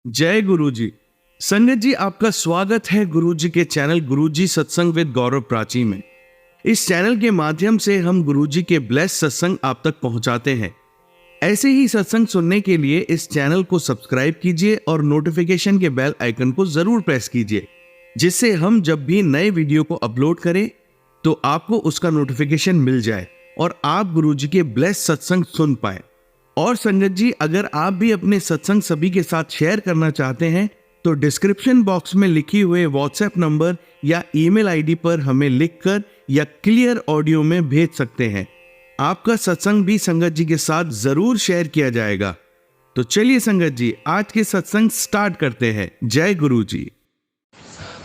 जय गुरु जी। संगत जी, आपका स्वागत है गुरु जी के चैनल गुरु जी सत्संग विद गौरव प्राची में। इस चैनल के माध्यम से हम गुरु जी के ब्लेस सत्संग आप तक पहुंचाते हैं। ऐसे ही सत्संग सुनने के लिए इस चैनल को सब्सक्राइब कीजिए और नोटिफिकेशन के बेल आइकन को जरूर प्रेस कीजिए, जिससे हम जब भी नए वीडियो को अपलोड करें तो आपको उसका नोटिफिकेशन मिल जाए और आप गुरु जी के ब्लेस सत्संग सुन पाए। और संगत जी, अगर आप भी अपने सत्संग सभी के साथ शेयर करना चाहते हैं तो डिस्क्रिप्शन बॉक्स में लिखी हुए व्हाट्सएप नंबर या ईमेल आईडी पर हमें लिखकर या क्लियर ऑडियो में भेज सकते हैं। आपका सत्संग भी संगत जी के साथ जरूर शेयर किया जाएगा। तो चलिए संगत जी, आज के सत्संग स्टार्ट करते हैं। जय गुरु जी।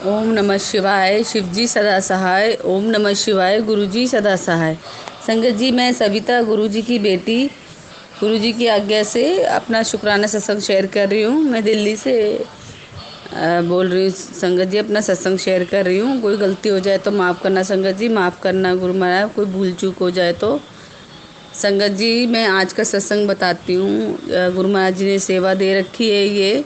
ओम नमः शिवाय। शिव जी सदा सहाय। ओम नमः शिवाय। गुरु जी सदा सहाय। संगत जी, मैं सविता गुरु जी की बेटी गुरु जी की आज्ञा से अपना शुक्राना सत्संग शेयर कर रही हूँ। मैं दिल्ली से बोल रही हूँ। संगत जी, अपना सत्संग शेयर कर रही हूँ। कोई गलती हो जाए तो माफ़ करना संगत जी, माफ़ करना गुरु महाराज। कोई भूल चूक हो जाए तो संगत जी, मैं आज का सत्संग बताती हूँ। गुरु महाराज जी ने सेवा दे रखी है ये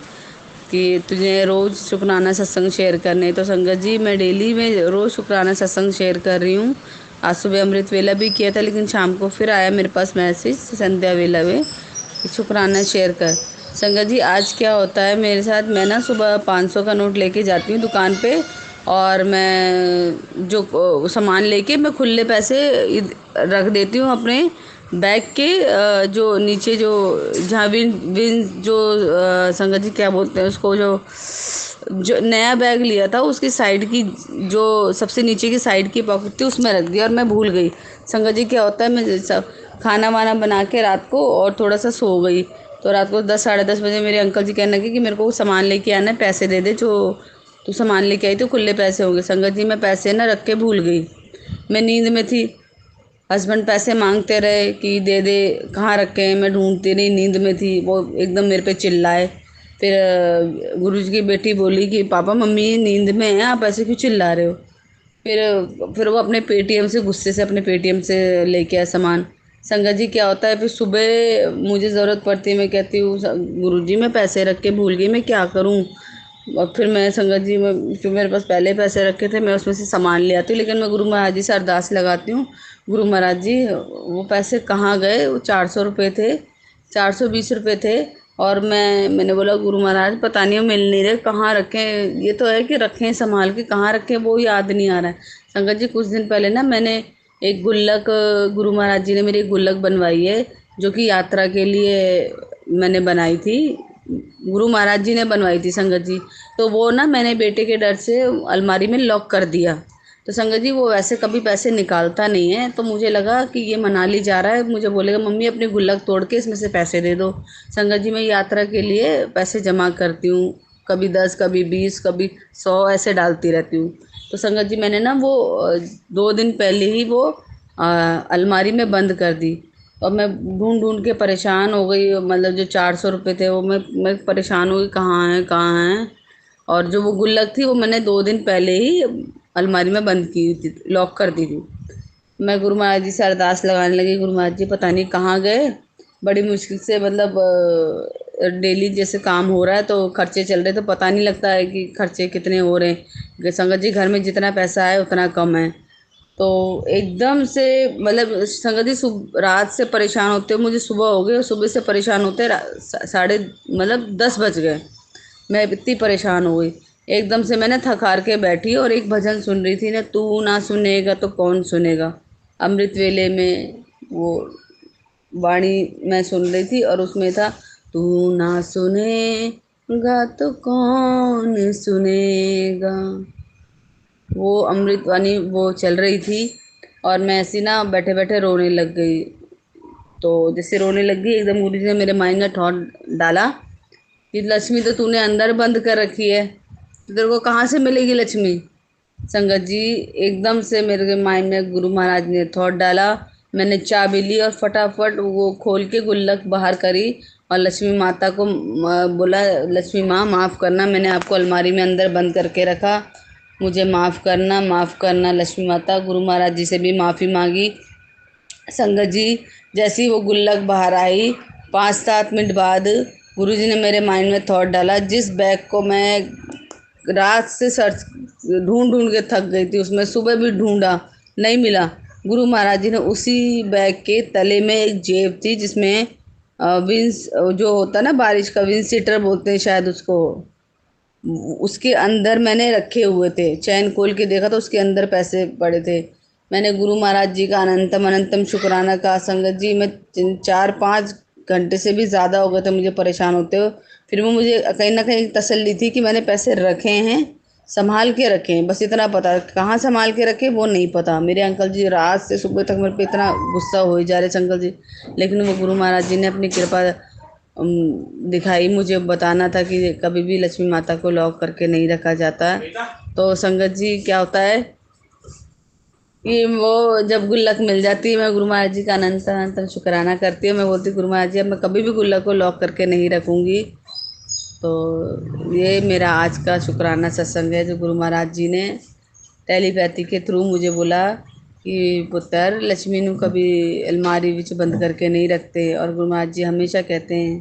कि तुझे रोज़ शुक्राना सत्संग शेयर करने। तो संगत जी, मैं डेली में रोज़ शुक्राना सत्संग शेयर कर रही हूँ। आज सुबह अमृत वेला भी किया था, लेकिन शाम को फिर आया मेरे पास मैसेज संध्या वेला में कि शुक्राना शेयर कर। संगत जी, आज क्या होता है मेरे साथ, मैं ना सुबह 500 का नोट लेके जाती हूँ दुकान पे, और मैं जो सामान लेके मैं खुले पैसे रख देती हूँ अपने बैग के जो नीचे, जो जहाँ विन विन जो संगत जी क्या बोलते हैं उसको, जो नया बैग लिया था उसकी साइड की, जो सबसे नीचे की साइड की पॉकेट थी उसमें रख दिया और मैं भूल गई। संगत जी, क्या होता है, मैं सब खाना वाना बना के रात को और थोड़ा सा सो गई, तो रात को 10 साढ़े 10 बजे मेरे अंकल जी कहने लगे कि मेरे को सामान लेके आना है, पैसे दे दे जो तू सामान लेके आई तो खुले पैसे होंगे। संगत जी, मैं पैसे ना रख के भूल गई। मैं नींद में थी, हस्बैंड पैसे मांगते रहे कि दे दे, कहाँ रखे हैं, मैं ढूंढती रही, नींद में थी। वो एकदम मेरे पे चिल्लाए। फिर गुरुजी की बेटी बोली कि पापा मम्मी नींद में हैं, आप ऐसे क्यों चिल्ला रहे हो। फिर वो अपने पेटीएम से, गुस्से से अपने पेटीएम से लेके आए सामान। संगत जी, क्या होता है, फिर सुबह मुझे ज़रूरत पड़ती है, मैं कहती हूँ गुरुजी मैं पैसे रख के भूल गई, मैं क्या करूँ। और फिर मैं संगत जी में, जो मेरे पास पहले पैसे रखे थे मैं उसमें से सामान ले आती हूँ, लेकिन मैं गुरु महाराज जी से अरदास लगाती हूँ, गुरु महाराज जी वो पैसे कहाँ गए। वो 400 रुपये थे, 420 रुपये थे। और मैंने बोला गुरु महाराज पता नहीं, मिल नहीं रहे, कहाँ रखें। ये तो है कि रखें संभाल के, कहाँ रखें वो याद नहीं आ रहा है। संगत जी, कुछ दिन पहले ना मैंने एक गुल्लक, गुरु महाराज जी ने मेरी एक गुल्लक बनवाई है, जो कि यात्रा के लिए मैंने बनाई थी, गुरु महाराज जी ने बनवाई थी संगत जी। तो वो ना मैंने बेटे के डर से अलमारी में लॉक कर दिया। तो संगत जी, वो वैसे कभी पैसे निकालता नहीं है, तो मुझे लगा कि ये मनाली जा रहा है, मुझे बोलेगा मम्मी अपनी गुल्लक तोड़ के इसमें से पैसे दे दो। संगत जी, मैं यात्रा के लिए पैसे जमा करती हूँ, कभी 10 कभी 20 कभी 100 ऐसे डालती रहती हूँ। तो संगत जी, मैंने ना वो 2 दिन पहले ही वो अलमारी में बंद कर दी, और मैं ढूंढ ढूंढ के परेशान हो गई। मतलब जो 400 रुपये थे वो मैं परेशान हो गई, कहाँ हैं कहाँ हैं। और जो वो गुल्लक थी वो मैंने 2 दिन पहले ही अलमारी में बंद की थी, लॉक कर दी थी। मैं गुरु महाराज जी से अरदास लगाने लगी, गुरु महाराज जी पता नहीं कहाँ गए। बड़ी मुश्किल से, मतलब डेली जैसे काम हो रहा है तो खर्चे चल रहे, तो पता नहीं लगता है कि खर्चे कितने हो रहे हैं। संगत जी, घर में जितना पैसा है उतना कम है। तो एकदम से, मतलब संगत जी, रात से परेशान होते हुए मुझे सुबह हो गई, और सुबह से परेशान होते साढ़े मतलब 10 बज गए। मैं इतनी परेशान हो गई। एकदम से मैंने थक हार के बैठी और एक भजन सुन रही थी ना, तू ना सुनेगा तो कौन सुनेगा, अमृत वेले में वो वाणी मैं सुन रही थी, और उसमें था तू ना सुनेगा तो कौन सुनेगा। वो अमृतवाणी वो चल रही थी, और मैं ऐसी ना बैठे बैठे रोने लग गई। तो जैसे रोने लग गई, एकदम गुरु जी ने मेरे माइंड में थॉट डाला कि लक्ष्मी तो तूने अंदर बंद कर रखी है, तो तेरे को कहाँ से मिलेगी लक्ष्मी। संगत जी, एकदम से मेरे माइंड में गुरु महाराज ने थॉट डाला। मैंने चाबी ली और फटाफट वो खोल के गुल्लक बाहर करी, और लक्ष्मी माता को बोला, लक्ष्मी माँ माफ़ करना, मैंने आपको अलमारी में अंदर बंद करके रखा, मुझे माफ़ करना, माफ़ करना लक्ष्मी माता। गुरु महाराज जी से भी माफ़ी मांगी। संगत जी, जैसे ही वो गुल्लक बाहर आई, 5-7 मिनट बाद गुरुजी ने मेरे माइंड में थॉट डाला, जिस बैग को मैं रात से सर्च ढूंढ ढूंढ के थक गई थी, उसमें सुबह भी ढूंढा, नहीं मिला। गुरु महाराज जी ने उसी बैग के तले में एक जेब थी जिसमें विंस जो होता ना बारिश का, विंड सीटर बोलते हैं शायद उसको, उसके अंदर मैंने रखे हुए थे। चैन खोल के देखा तो उसके अंदर पैसे पड़े थे। मैंने गुरु महाराज जी का अनंतम अनंतम शुक्राना कहा। संगत जी, मैं 4-5 घंटे से भी ज़्यादा हो गए थे मुझे परेशान होते हो। फिर वो मुझे कहीं ना कहीं तसल्ली थी कि मैंने पैसे रखे हैं, संभाल के रखे हैं, बस इतना पता। कहाँ संभाल के रखे वो नहीं पता। मेरे अंकल जी रात से सुबह तक मेरे पे इतना गुस्सा हो ही जा रहे संकल जी, लेकिन वो गुरु महाराज जी ने अपनी कृपा दिखाई। मुझे बताना था कि कभी भी लक्ष्मी माता को लॉक करके नहीं रखा जाता। तो संगत जी क्या होता है कि वो जब गुल्लक मिल जाती है, मैं गुरु महाराज जी का अनंत अनंत शुक्राना करती हूँ। मैं बोलती गुरु महाराज जी अब मैं कभी भी गुल्लक को लॉक करके नहीं रखूँगी। तो ये मेरा आज का शुक्राना सत्संग है, जो गुरु महाराज जी ने टेलीपैथी के थ्रू मुझे बोला कि पुत्र लक्ष्मी ਨੂੰ कभी अलमारी ਵਿੱਚ बंद करके नहीं रखते। और गुरु महाराज जी हमेशा कहते हैं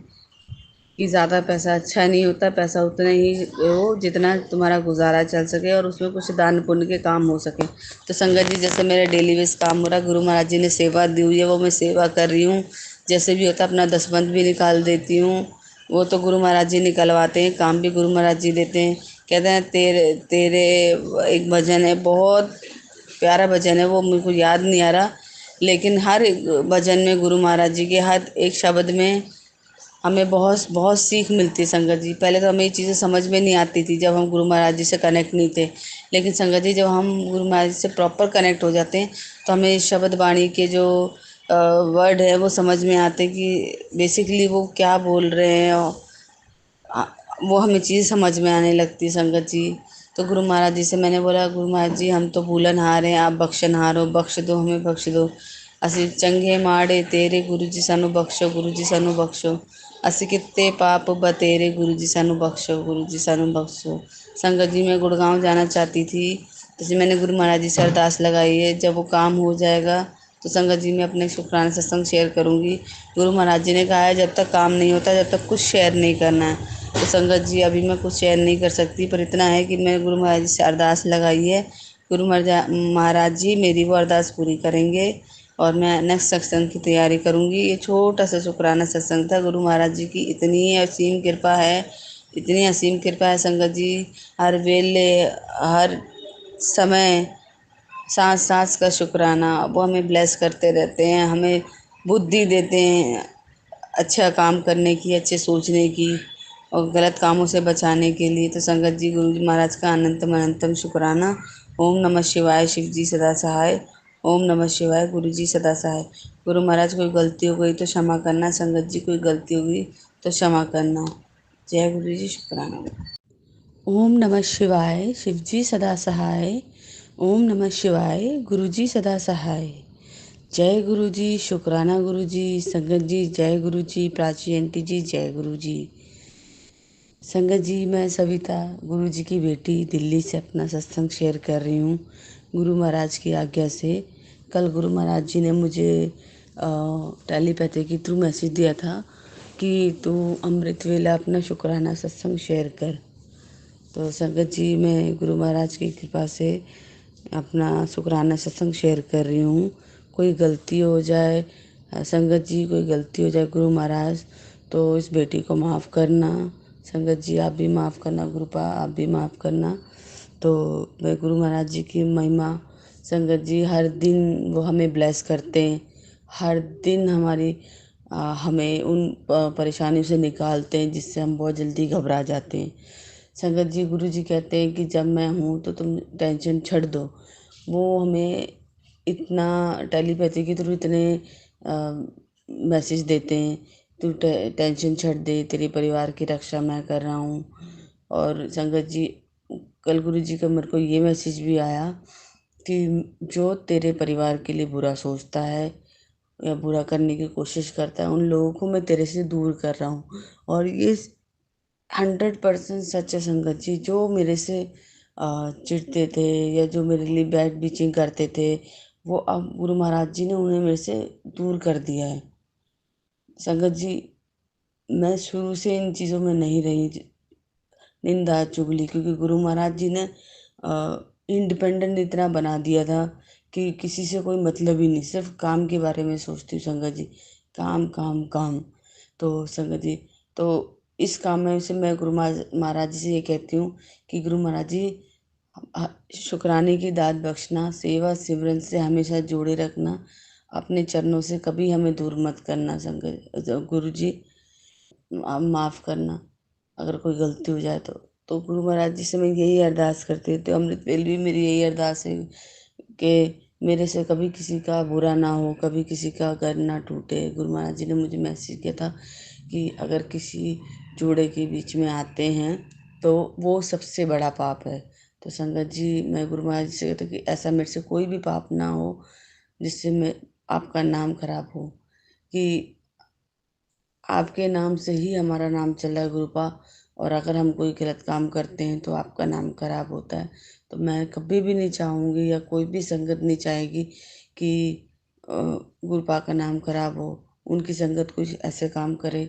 कि ज़्यादा पैसा अच्छा नहीं होता, पैसा उतना ही हो जितना तुम्हारा गुजारा चल सके और उसमें कुछ दान पुण्य के काम हो सके। तो संगत जी जैसे मेरा डेली बेस काम हो रहा, गुरु महाराज जी ने सेवा दी हुई है, वो मैं सेवा कर रही हूँ। जैसे भी होता अपना दसबंध भी निकाल देती हूँ। वो तो गुरु महाराज जी निकलवाते हैं, काम भी गुरु महाराज जी देते हैं। कहते हैं तेरे तेरे एक भजन है, बहुत प्यारा भजन है, वो मेरे को याद नहीं आ रहा, लेकिन हर एक भजन में गुरु महाराज जी के हर एक शब्द में हमें बहुत बहुत सीख मिलती है संगत जी। पहले तो हमें ये चीज़ें समझ में नहीं आती थी जब हम गुरु महाराज जी से कनेक्ट नहीं थे, लेकिन संगत जी जब हम गुरु महाराज जी से प्रॉपर कनेक्ट हो जाते हैं तो हमें शब्द वाणी के जो वर्ड है वो समझ में आते कि बेसिकली वो क्या बोल रहे हैं। और आ- वो हमें चीज़ समझ में आने लगती है संगत जी। तो गुरु महाराज जी से मैंने बोला गुरु महाराज जी हम तो भूलनहार हैं, आप बख्शनहार हो, बख्श दो हमें, बख्श दो। ਅਸੀਂ ਚੰਗੇ ਮਾੜੇ ਤੇਰੇ ਗੁਰੂ ਜੀ ਸਾਨੂੰ ਬਖਸ਼ੋ, ਗੁਰੂ ਜੀ ਸਾਨੂੰ ਬਖਸ਼ੋ। ਅਸੀਂ कितने पाप बतेरे, गुरु जी सानू बख्शो, गुरु जी सानू बख्शो। संगत जी मैं गुड़गांव जाना चाहती थी, जैसे मैंने गुरु महाराज जी से अरदास लगाई है। जब वो काम हो जाएगा तो संगत जी मैं अपने शुक्राना सत्संग शेयर करूँगी। गुरु महाराज जी ने कहा है जब तक काम नहीं होता जब तक कुछ शेयर नहीं करना है। तो संगत जी अभी मैं कुछ शेयर नहीं कर सकती, पर इतना है कि मैंने गुरु महाराज जी से अरदास लगाई है। गुरु महाराज जी मेरी वो अरदास पूरी करेंगे और मैं नेक्स्ट सत्संग की तैयारी करूँगी। ये छोटा सा शुक्राना सत्संग था। गुरु महाराज जी की इतनी असीम कृपा है, इतनी असीम कृपा है संगत जी। हर वेले हर समय सांस सांस का शुक्राना, वो हमें ब्लेस करते रहते हैं, हमें बुद्धि देते हैं अच्छा काम करने की, अच्छे सोचने की और गलत कामों से बचाने के लिए। तो संगत जी गुरु जी महाराज का अनंतम अनंतम शुक्राना। ओम नमः शिवाय, शिव जी सदा सहाय। ओम नमः शिवाय, गुरु जी सदा सहाय। गुरु महाराज कोई गलती हो गई तो क्षमा करना, संगत जी कोई गलती हो गई तो क्षमा करना। जय गुरु जी, शुक्राना। ओम नमः शिवाय, शिव जी सदा सहाय। ओम नमः शिवाय, गुरु जी सदा सहाय। जय गुरु जी, शुक्राना गुरु जी। संगत जी जय गुरु जी, प्राची आंटी जी जय गुरु जी। संगत जी मैं सविता गुरु जी की बेटी दिल्ली से अपना सत्संग शेयर कर रही हूँ गुरु महाराज की आज्ञा से। कल गुरु महाराज जी ने मुझे टेलीपैथी के थ्रू मैसेज दिया था कि तू अमृत वेला अपना शुक्राना सत्संग शेयर कर। तो संगत जी मैं गुरु महाराज की कृपा से अपना शुक्राना सत्संग शेयर कर रही हूँ। कोई गलती हो जाए संगत जी, कोई गलती हो जाए गुरु महाराज तो इस बेटी को माफ़ करना। संगत जी आप भी माफ़ करना, गुरुपा आप भी माफ़ करना। तो मैं गुरु महाराज जी की महिमा संगत जी, हर दिन वो हमें ब्लेस करते हैं, हर दिन हमें उन परेशानियों से निकालते हैं जिससे हम बहुत जल्दी घबरा जाते हैं। संगत जी गुरु जी कहते हैं कि जब मैं हूँ तो तुम टेंशन छोड़ दो। वो हमें इतना टेलीपैथी के थ्रू इतने मैसेज देते हैं, तू टेंशन छोड़ दे, तेरे परिवार की रक्षा मैं कर रहा हूँ। और संगत जी कल गुरु जी का मेरे को ये मैसेज भी आया कि जो तेरे परिवार के लिए बुरा सोचता है या बुरा करने की कोशिश करता है उन लोगों को मैं तेरे से दूर कर रहा हूँ। और ये 100% सच है संगत जी। जो मेरे से चिढ़ते थे या जो मेरे लिए बैड बिचिंग करते थे वो अब गुरु महाराज जी ने उन्हें मेरे से दूर कर दिया है। संगत जी मैं शुरू से इन चीज़ों में नहीं रही, निंदा चुगली, क्योंकि गुरु महाराज जी ने इंडिपेंडेंट इतना बना दिया था कि किसी से कोई मतलब ही नहीं, सिर्फ काम के बारे में सोचती हूँ संगत जी, काम काम काम। तो संगत जी, तो इस काम में से मैं गुरु महाराज जी से ये कहती हूँ कि गुरु महाराज जी, शुक्राने की दात बख्शना, सेवा सिमरन से हमेशा जोड़े रखना, अपने चरणों से कभी हमें दूर मत करना। संगत गुरु जी, आप माफ़ करना अगर कोई गलती हो जाए तो गुरु महाराज जी से मैं यही अरदास करती हूँ। तो अमृत वेले भी मेरी यही अरदास है कि मेरे से कभी किसी का बुरा ना हो, कभी किसी का घर ना टूटे। गुरु महाराज जी ने मुझे मैसेज किया था कि अगर किसी जोड़े के बीच में आते हैं तो वो सबसे बड़ा पाप है। तो संगत जी, मैं गुरु महाराज जी से कहती हूँ कि ऐसा मेरे से कोई भी पाप ना हो जिससे मैं आपका नाम खराब हो, कि आपके नाम से ही हमारा नाम चला है गुरुपा, और अगर हम कोई गलत काम करते हैं तो आपका नाम खराब होता है। तो मैं कभी भी नहीं चाहूँगी, या कोई भी संगत नहीं चाहेगी कि गुरुपा का नाम खराब हो, उनकी संगत कुछ ऐसे काम करे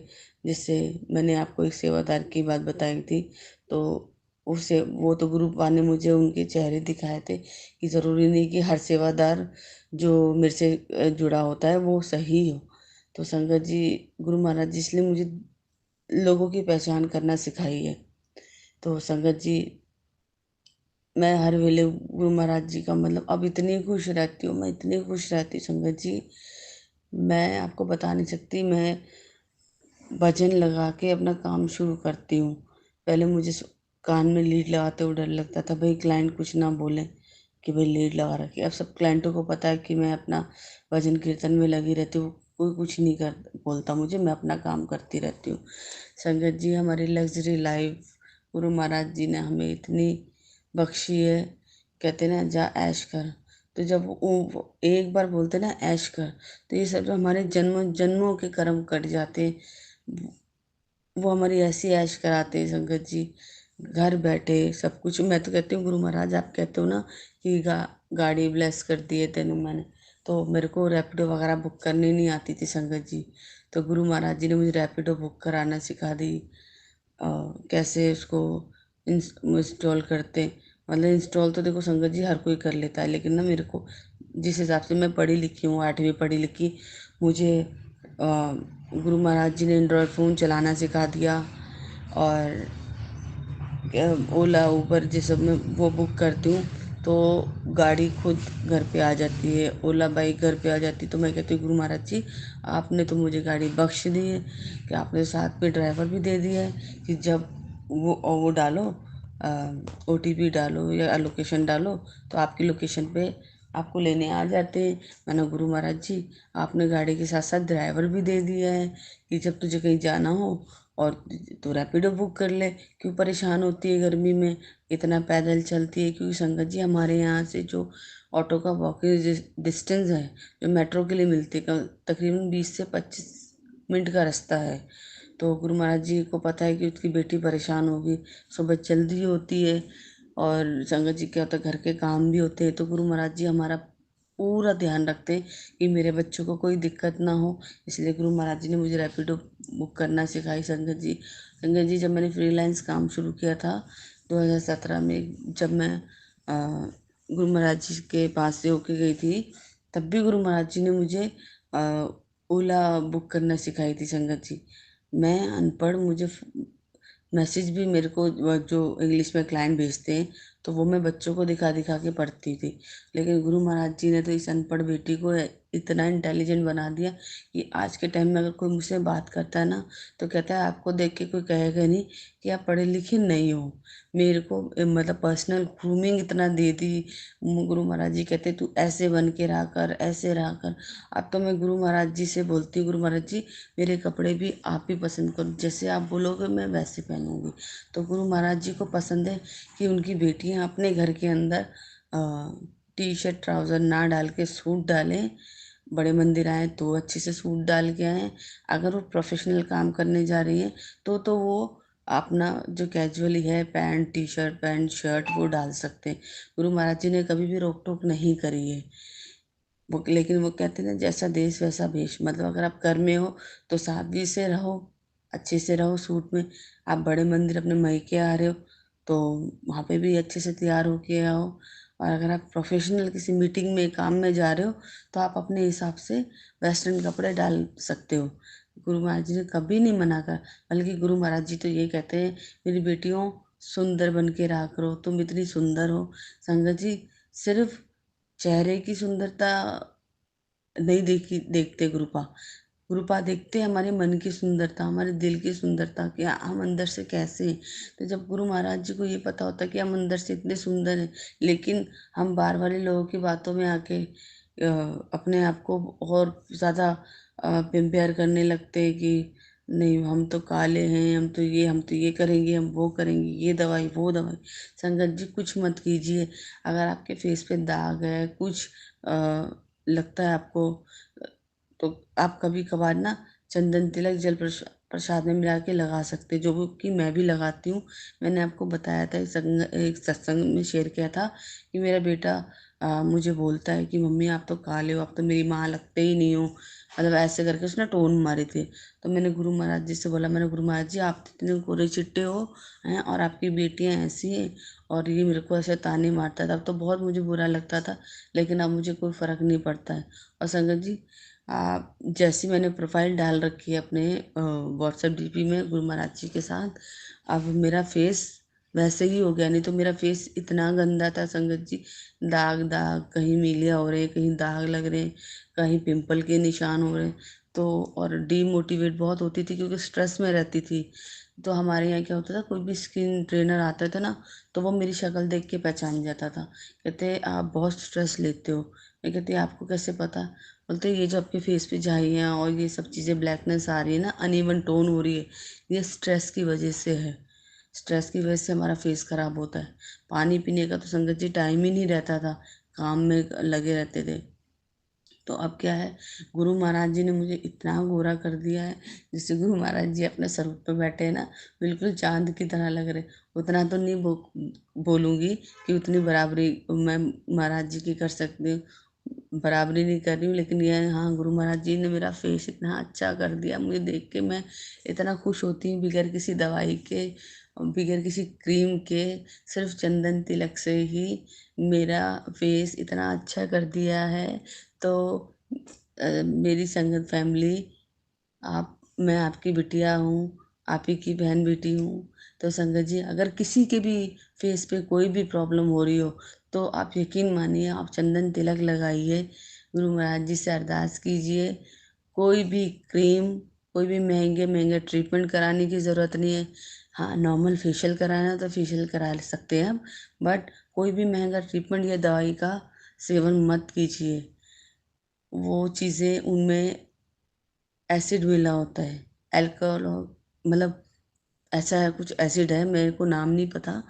जिससे, मैंने आपको एक सेवादार की बात बताई थी, तो उससे वो तो गुरुपा ने मुझे उनके चेहरे दिखाए थे कि ज़रूरी नहीं कि हर सेवादार जो मेरे से जुड़ा होता है वो सही हो। तो संगत जी, गुरु महाराज जी इसलिए मुझे लोगों की पहचान करना सिखाई है। तो संगत जी, मैं हर वेले गुरु महाराज जी का मतलब अब इतनी खुश रहती हूँ, मैं इतनी खुश रहती हूँ संगत जी, मैं आपको बता नहीं सकती। मैं भजन लगा के अपना काम शुरू करती हूँ। पहले मुझे कान में लीड लगाते हुए डर लगता था, भाई क्लाइंट कुछ ना बोले कि भाई लीड लगा रखी। अब सब क्लाइंटों को पता है कि मैं अपना भजन कीर्तन में लगी रहती हूँ, कोई कुछ नहीं कर बोलता मुझे, मैं अपना काम करती रहती हूँ। संगत जी, हमारी लग्जरी लाइफ गुरु महाराज जी ने हमें इतनी बख्शी है। कहते ना, जा ऐश कर। तो जब वो एक बार बोलते ना ऐश कर, तो ये सब जो हमारे जन्मों जन्मों के कर्म कट जाते हैं, वो हमारी ऐसी ऐश कराते हैं संगत जी, घर बैठे सब कुछ। मैं तो कहती हूँ गुरु महाराज, आप कहते हो ना कि गाड़ी ब्लेस कर दी है तेनू मैंने, तो मेरे को रैपिडो वगैरह बुक करनी नहीं आती थी संगत जी, तो गुरु महाराज जी ने मुझे रैपिडो बुक कराना सिखा दी। कैसे उसको इंस्टॉल करते, मतलब इंस्टॉल तो देखो संगत जी हर कोई कर लेता है, लेकिन ना मेरे को जिस हिसाब से मैं पढ़ी लिखी हूँ, 8वीं पढ़ी लिखी, मुझे गुरु महाराज जी ने एंड्रॉयड फ़ोन चलाना सिखा दिया। और ओला उबर जिस सब में वो बुक करती हूँ तो गाड़ी खुद घर पे आ जाती है, ओला बाइक घर पे आ जाती है। तो मैं कहती हूँ गुरु महाराज जी, आपने तो मुझे गाड़ी बख्श दी है, कि आपने साथ में ड्राइवर भी दे दिया है कि जब वो डालो, OTP डालो या लोकेशन डालो, तो आपकी लोकेशन पे आपको लेने आ जाते हैं। मैंने गुरु महाराज जी, आपने गाड़ी के साथ साथ ड्राइवर भी दे दिया है कि जब तुझे कहीं जाना हो और तो रैपिडो बुक कर ले, क्यों परेशान होती है गर्मी में, इतना पैदल चलती है। क्योंकि संगत जी, हमारे यहाँ से जो ऑटो का वॉकिंग डिस्टेंस है, जो मेट्रो के लिए मिलती है, तकरीबन 20 से 25 मिनट का रास्ता है। तो गुरु महाराज जी को पता है कि उसकी बेटी परेशान होगी, सुबह जल्दी होती है, और संगत जी क्या होता है, घर के काम भी होते हैं, तो गुरु महाराज जी हमारा पूरा ध्यान रखते हैं कि मेरे बच्चों को कोई दिक्कत ना हो। इसलिए गुरु महाराज जी ने मुझे रैपिडो बुक करना सिखाई संगत जी। संगत जी, जब मैंने फ्रीलांस काम शुरू किया था 2017 में, जब मैं गुरु महाराज जी के पास से होके गई थी, तब भी गुरु महाराज जी ने मुझे ओला बुक करना सिखाई थी संगत जी। मैं अनपढ़, मुझे मैसेज भी मेरे को जो इंग्लिश में क्लाइंट भेजते हैं, तो वो मैं बच्चों को दिखा दिखा के पढ़ती थी। लेकिन गुरु महाराज जी ने तो इस अनपढ़ बेटी को इतना इंटेलिजेंट बना दिया कि आज के टाइम में अगर कोई मुझसे बात करता है ना, तो कहता है आपको देख के कोई कहेगा नहीं कि आप पढ़े लिखे नहीं हो। मेरे को मतलब पर्सनल ग्रूमिंग इतना दे दी। गुरु महाराज जी कहते तू ऐसे बन के रहा कर, ऐसे रहा कर। अब तो मैं गुरु महाराज जी से बोलती हूँ, गुरु महाराज जी, मेरे कपड़े भी आप ही पसंद करो, जैसे आप बोलोगे मैं वैसे पहनूंगी। तो गुरु महाराज जी को पसंद है कि उनकी बेटियां अपने घर के अंदर टी शर्ट ट्राउज़र ना डाल के सूट डालें। बड़े मंदिर आए तो अच्छे से सूट डाल के आएँ। अगर वो प्रोफेशनल काम करने जा रही हैं तो वो अपना जो कैजुअली है, pant T shirt pant shirt वो डाल सकते हैं। गुरु महाराज जी ने कभी भी रोक टोक नहीं करी है। वो लेकिन वो कहते हैं ना, जैसा देश वैसा भेष, मतलब अगर आप घर में हो तो सादगी से रहो, अच्छे से रहो सूट में। आप बड़े मंदिर अपने मायके आ रहे हो तो वहाँ पे भी अच्छे से तैयार होके आओ। और अगर आप प्रोफेशनल किसी मीटिंग में काम में जा रहे हो तो आप अपने हिसाब से वेस्टर्न कपड़े डाल सकते हो। गुरु महाराज जी ने कभी नहीं मना कर, बल्कि गुरु महाराज जी तो ये कहते हैं, मेरी बेटियों सुंदर बन के रहा करो, तुम इतनी सुंदर हो। संगत जी, सिर्फ चेहरे की सुंदरता नहीं देखते गुरुपा। गुरुपा देखते हैं हमारे मन की सुंदरता, हमारे दिल की सुंदरता, कि हम अंदर से कैसे हैं। तो जब गुरु महाराज जी को ये पता होता है कि हम अंदर से इतने सुंदर हैं, लेकिन हम बाहर वाले लोगों की बातों में आके अपने आप को और ज़्यादा कंपेयर करने लगते हैं कि नहीं हम तो काले हैं, हम तो ये करेंगे, हम वो करेंगे, ये दवाई वो दवाई। संगत जी, कुछ मत कीजिए। अगर आपके फेस पे दाग है, कुछ लगता है आपको, तो आप कभी कभार ना चंदन तिलक जल प्रसाद में मिला के लगा सकते हैं, जो कि मैं भी लगाती हूँ। मैंने आपको बताया था, एक सत्संग में शेयर किया था कि मेरा बेटा मुझे बोलता है कि मम्मी आप तो काले हो, आप तो मेरी माँ लगते ही नहीं हो, मतलब ऐसे करके उसने टोन मारे थे। तो मैंने गुरु महाराज जी से बोला, मैंने गुरु महाराज जी आप तो इतने गोरे चिट्टे हो हैं, और आपकी बेटियां ऐसी हैं, और ये मेरे को ऐसे ताने मारता था। तब तो बहुत मुझे बुरा लगता था, लेकिन अब मुझे कोई फ़र्क नहीं पड़ता है। और संगत जी, जैसी मैंने प्रोफाइल डाल रखी है अपने व्हाट्सएप डीपी में गुरु महाराज जी के साथ, अब मेरा फेस वैसे ही हो गया। नहीं तो मेरा फेस इतना गंदा था संगत जी, दाग दाग, कहीं मीलिया हो रहे, कहीं दाग लग रहे, कहीं पिंपल के निशान हो रहे। तो और डीमोटिवेट बहुत होती थी, क्योंकि स्ट्रेस में रहती थी। तो हमारे यहाँ क्या होता था, कोई भी स्किन ट्रेनर आता था ना, तो वो मेरी शक्ल देख के पहचान जाता था। कहते आप बहुत स्ट्रेस लेते हो। मैं कहती आपको कैसे पता? बोलते ये जो आपके फेस पे झाइयाँ और ये सब चीज़ें ब्लैकनेस आ रही है ना, अनइवन टोन हो रही है, ये स्ट्रेस की वजह से है। स्ट्रेस की वजह से हमारा फेस खराब होता है। पानी पीने का तो संगत जी टाइम ही नहीं रहता था, काम में लगे रहते थे। तो अब क्या है, गुरु महाराज जी ने मुझे इतना गोरा कर दिया है, जैसे गुरु महाराज जी अपने स्वरूप पे बैठे हैं ना, बिल्कुल चांद की तरह लग रहे। उतना तो नहीं बोलूँगी कि उतनी बराबरी मैं महाराज जी की कर सकती हूँ, बराबरी नहीं कर रही हूँ, लेकिन ये हाँ, गुरु महाराज जी ने मेरा फेस इतना अच्छा कर दिया, मुझे देख के मैं इतना खुश होती हूँ, बगैर किसी दवाई के, बगैर किसी क्रीम के, सिर्फ चंदन तिलक से ही मेरा फेस इतना अच्छा कर दिया है। तो मेरी संगत फैमिली, आप मैं आपकी बिटिया हूँ, आप ही की बहन बेटी हूँ। तो संगत जी, अगर किसी के भी फेस पे कोई भी प्रॉब्लम हो रही हो, तो आप यकीन मानिए, आप चंदन तिलक लगाइए, गुरु महाराज जी से अरदास कीजिए। कोई भी क्रीम, कोई भी महंगे महंगे ट्रीटमेंट कराने की ज़रूरत नहीं है। हाँ, नॉर्मल फेशियल कराना है तो फेशियल करा सकते हैं हम, बट कोई भी महंगा ट्रीटमेंट या दवाई का सेवन मत कीजिए। वो चीज़ें उनमें एसिड मिला होता है, अल्कोहल, मतलब ऐसा है, कुछ एसिड है, मेरे को नाम नहीं पता।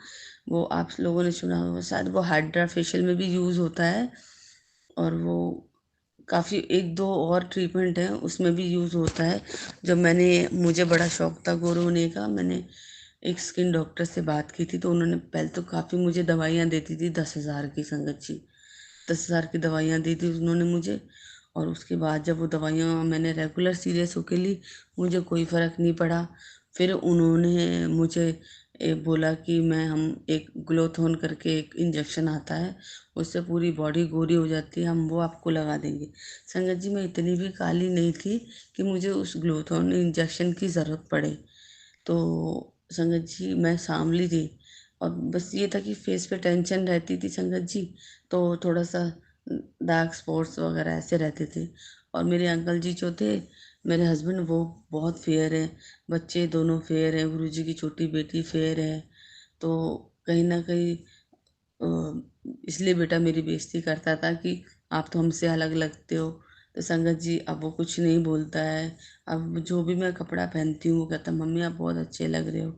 वो आप लोगों ने सुना होगा शायद, वो हाइड्रा फेशियल में भी यूज़ होता है, और वो काफ़ी एक दो और ट्रीटमेंट है उसमें भी यूज़ होता है। जब मुझे बड़ा शौक था गोरे होने का, मैंने एक स्किन डॉक्टर से बात की थी, तो उन्होंने पहले तो काफ़ी मुझे दवाइयाँ देती थी, 10,000 की संगत जी, 10,000 की दवाइयाँ दी थी उन्होंने मुझे। और उसके बाद जब वो दवाइयाँ मैंने रेगुलर सीरियस होके ली, मुझे कोई फ़र्क नहीं पड़ा। फिर उन्होंने मुझे बोला कि हम एक ग्लोथोन करके एक इंजेक्शन आता है, उससे पूरी बॉडी गोरी हो जाती है, हम वो आपको लगा देंगे। संगत जी, मैं इतनी भी काली नहीं थी कि मुझे उस ग्लोथोन इंजेक्शन की ज़रूरत पड़े। तो संगत जी, मैं सांवली थी, और बस ये था कि फेस पे टेंशन रहती थी संगत जी, तो थोड़ा सा डार्क स्पॉट्स वगैरह ऐसे रहते थे। और मेरे अंकल जी जो थे, मेरे हस्बैंड, वो बहुत फेयर है, बच्चे दोनों फेयर हैं, गुरुजी की छोटी बेटी फेयर है। तो कहीं ना कहीं इसलिए बेटा मेरी बेइज्जती करता था कि आप तो हमसे अलग लगते हो। तो संगत जी, अब वो कुछ नहीं बोलता है। अब जो भी मैं कपड़ा पहनती हूँ, वो कहता है मम्मी आप बहुत अच्छे लग रहे हो।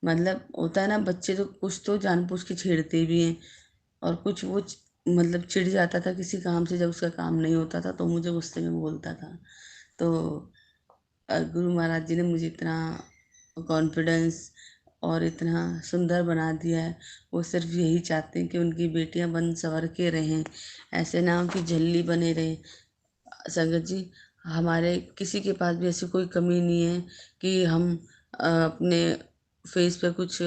मतलब होता है ना, बच्चे तो कुछ तो जानबूझ के छेड़ते भी हैं, और कुछ वो मतलब चिढ़ जाता था किसी काम से, जब उसका काम नहीं होता था तो मुझे गुस्से में बोलता था। तो गुरु महाराज जी ने मुझे इतना कॉन्फिडेंस और इतना सुंदर बना दिया है। वो सिर्फ यही चाहते हैं कि उनकी बेटियां बन संवर के रहें, ऐसे ना हो कि झल्ली बने रहें। संगत जी, हमारे किसी के पास भी ऐसी कोई कमी नहीं है कि हम अपने फेस पे कुछ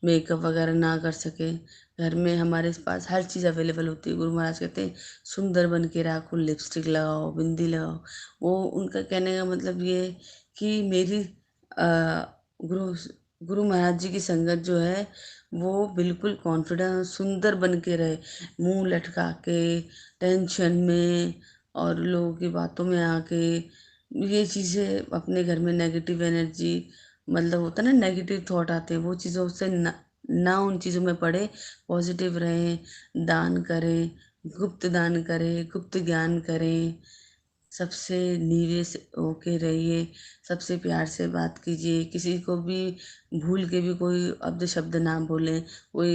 मेकअप वगैरह ना कर सकें। घर में हमारे पास हर चीज़ अवेलेबल होती है। गुरु महाराज कहते हैं सुंदर बन के राखो, लिपस्टिक लगाओ, बिंदी लगाओ। वो उनका कहने का मतलब ये है कि मेरी गुरु गुरु महाराज जी की संगत जो है वो बिल्कुल कॉन्फिडेंट सुंदर बन के रहे, मुंह लटका के, टेंशन में और लोगों की बातों में आके ये चीज़ें अपने घर में नेगेटिव एनर्जी मतलब होता है ना, नेगेटिव थॉट आते हैं, वो चीज़ों से ना उन चीज़ों में पड़े, पॉजिटिव रहें, दान करें, गुप्त दान करें, गुप्त ज्ञान करें, सबसे नीवे से होके रहिए, सबसे प्यार से बात कीजिए, किसी को भी भूल के भी कोई अब्द शब्द ना बोलें, कोई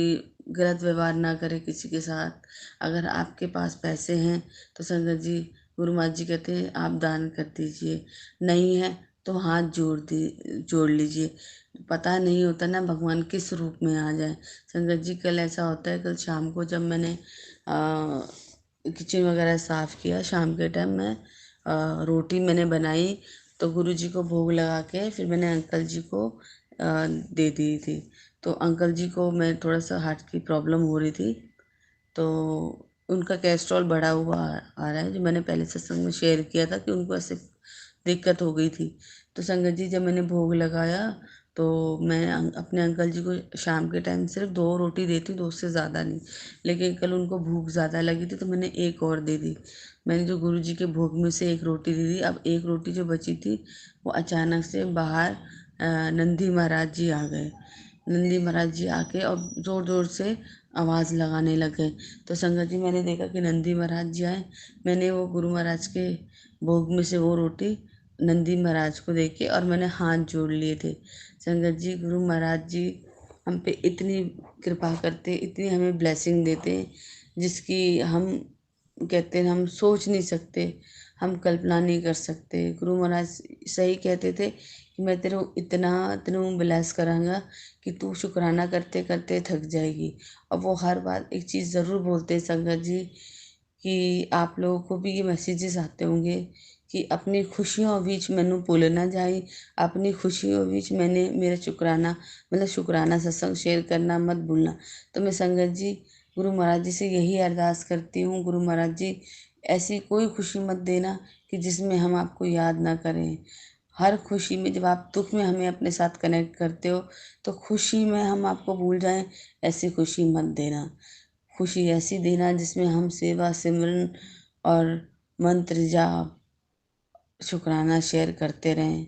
गलत व्यवहार ना करें किसी के साथ। अगर आपके पास पैसे हैं तो संगत जी, गुरु महाराज जी कहते हैं आप दान कर दीजिए, नहीं है तो हाथ जोड़ लीजिए। पता नहीं होता ना भगवान किस रूप में आ जाए। संगत जी कल ऐसा होता है, कल शाम को जब मैंने किचन वगैरह साफ़ किया, शाम के टाइम मैं रोटी मैंने बनाई तो गुरुजी को भोग लगा के फिर मैंने अंकल जी को दे दी थी। तो अंकल जी को मैं थोड़ा-सा हार्ट की प्रॉब्लम हो रही थी, तो उनका कोलेस्ट्रॉल बढ़ा हुआ आ रहा है, जो मैंने पहले सत्संग में शेयर किया था कि उनको ऐसे दिक्कत हो गई थी। तो संगत जी जब मैंने भोग लगाया तो मैं अपने अंकल जी को शाम के टाइम सिर्फ़ 2 रोटी देती हूँ, 2 से ज़्यादा नहीं। लेकिन कल उनको भूख ज़्यादा लगी थी तो मैंने 1 और दे दी। मैंने जो गुरुजी के भोग में से 1 रोटी दे दी, अब 1 रोटी जो बची थी वो अचानक से बाहर नंदी महाराज जी आ गए। नंदी महाराज जी आके और ज़ोर-ज़ोर से आवाज़ लगाने लग गए। तो संगत जी मैंने देखा कि नंदी महाराज जी आए, मैंने वो गुरु महाराज के भोग में से वो रोटी नंदी महाराज को दे के और मैंने हाथ जोड़ लिए थे। संगत जी गुरु महाराज जी हम पे इतनी कृपा करते, इतनी हमें ब्लेसिंग देते, जिसकी हम कहते हैं हम सोच नहीं सकते, हम कल्पना नहीं कर सकते। गुरु महाराज सही कहते थे कि मैं तेरे को इतना तेनू ब्लेस कराँगा कि तू शुकराना करते-करते थक जाएगी। और वो हर बार एक चीज़ ज़रूर बोलते हैं संगत जी कि आप लोगों को भी ये मैसेजेस आते होंगे कि अपनी खुशियों बीच मैनू भुल ना जाई, अपनी खुशियों बीच मैंने मेरा शुकराना मतलब शुकराना सत्संग शेयर करना मत भूलना। तो मैं संगत जी गुरु महाराज जी से यही अरदास करती हूँ, गुरु महाराज जी ऐसी कोई खुशी मत देना कि जिसमें हम आपको याद ना करें। हर खुशी में जब आप दुःख में हमें अपने साथ कनेक्ट करते हो, तो खुशी में हम आपको भूल जाएँ, ऐसी खुशी मत देना। खुशी ऐसी देना जिसमें हम सेवा सिमरन और मंत्र जाप शुकराना शेयर करते रहें।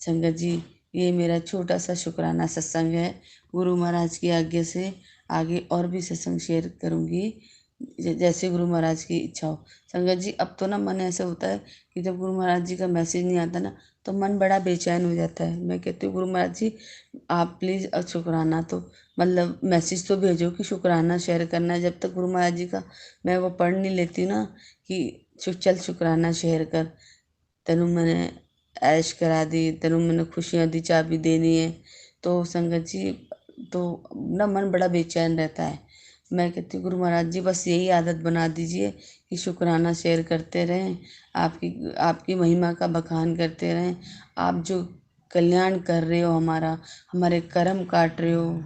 संगत जी ये मेरा छोटा-सा शुकराना सत्संग है। गुरु महाराज की आज्ञा से आगे और भी सत्संग शेयर करूँगी जैसे गुरु महाराज की इच्छा हो। संगत जी अब तो ना मन ऐसा होता है कि जब गुरु महाराज जी का मैसेज नहीं आता ना तो मन बड़ा बेचैन हो जाता है। मैं कहती हूँ गुरु महाराज जी आप प्लीज़ शुकराना तो मतलब मैसेज तो भेजो कि शुकराना शेयर करना है। जब तक गुरु महाराज जी का मैं वो पढ़ नहीं लेती ना कि चल शुकराना शेयर कर, तेनू मैंने ऐश करा दी, तेनू मैंने खुशियाँ दी, चाबी देनी है। तो संगत जी तो ना मन बड़ा बेचैन रहता है। मैं कहती हूँ गुरु महाराज जी बस यही आदत बना दीजिए कि शुकराना शेयर करते रहें, आपकी आपकी महिमा का बखान करते रहें। आप जो कल्याण कर रहे हो हमारा, हमारे कर्म काट रहे हो,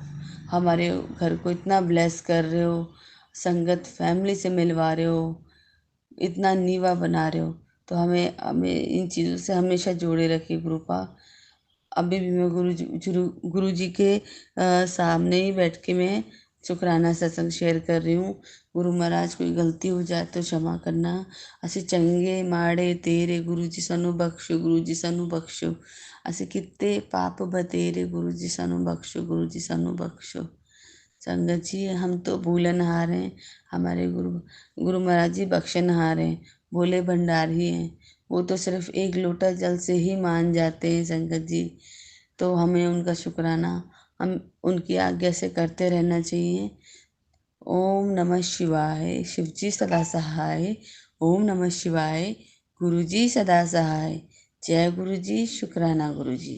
हमारे घर को इतना ब्लेस कर रहे हो, संगत फैमिली से मिलवा रहे हो, इतना नीवा बना रहे हो, तो हमें हमें इन चीज़ों से हमेशा जोड़े रखिए कृपा। अभी भी मैं गुरु जी के सामने ही बैठ के मैं शुकराना सत्संग शेयर कर रही हूँ। गुरु महाराज कोई गलती हो जाए तो क्षमा करना। ਅਸੀਂ ਚੰਗੇ ਮਾੜੇ ਤੇਰੇ ਗੁਰੂ ਜੀ ਸਾਨੂੰ ਬਖਸ਼ੋ, ਗੁਰੂ ਜੀ ਸਾਨੂੰ ਬਖਸ਼ੋ। ਅਸੀਂ ਕੀਤੇ ਪਾਪ ਬਤੇਰੇ ਗੁਰੂ जी ਸਾਨੂੰ बख्शो, गुरु जी ਸਾਨੂੰ बख्शो। संगत जी हम तो भूलनहार हैं, हमारे गुरु गुरु महाराज जी बख्शनहार हैं, भोले भंडारी हैं। वो तो सिर्फ एक लोटा जल से ही मान जाते हैं संगत जी। तो हमें उनका शुक्राना हम उनकी आज्ञा से करते रहना चाहिए। ओम नमः शिवाय, शिवजी सदा सहाय। ओम नमः शिवाय, गुरु जी सदा सहाय। जय गुरु जी, शुक्राना गुरु जी।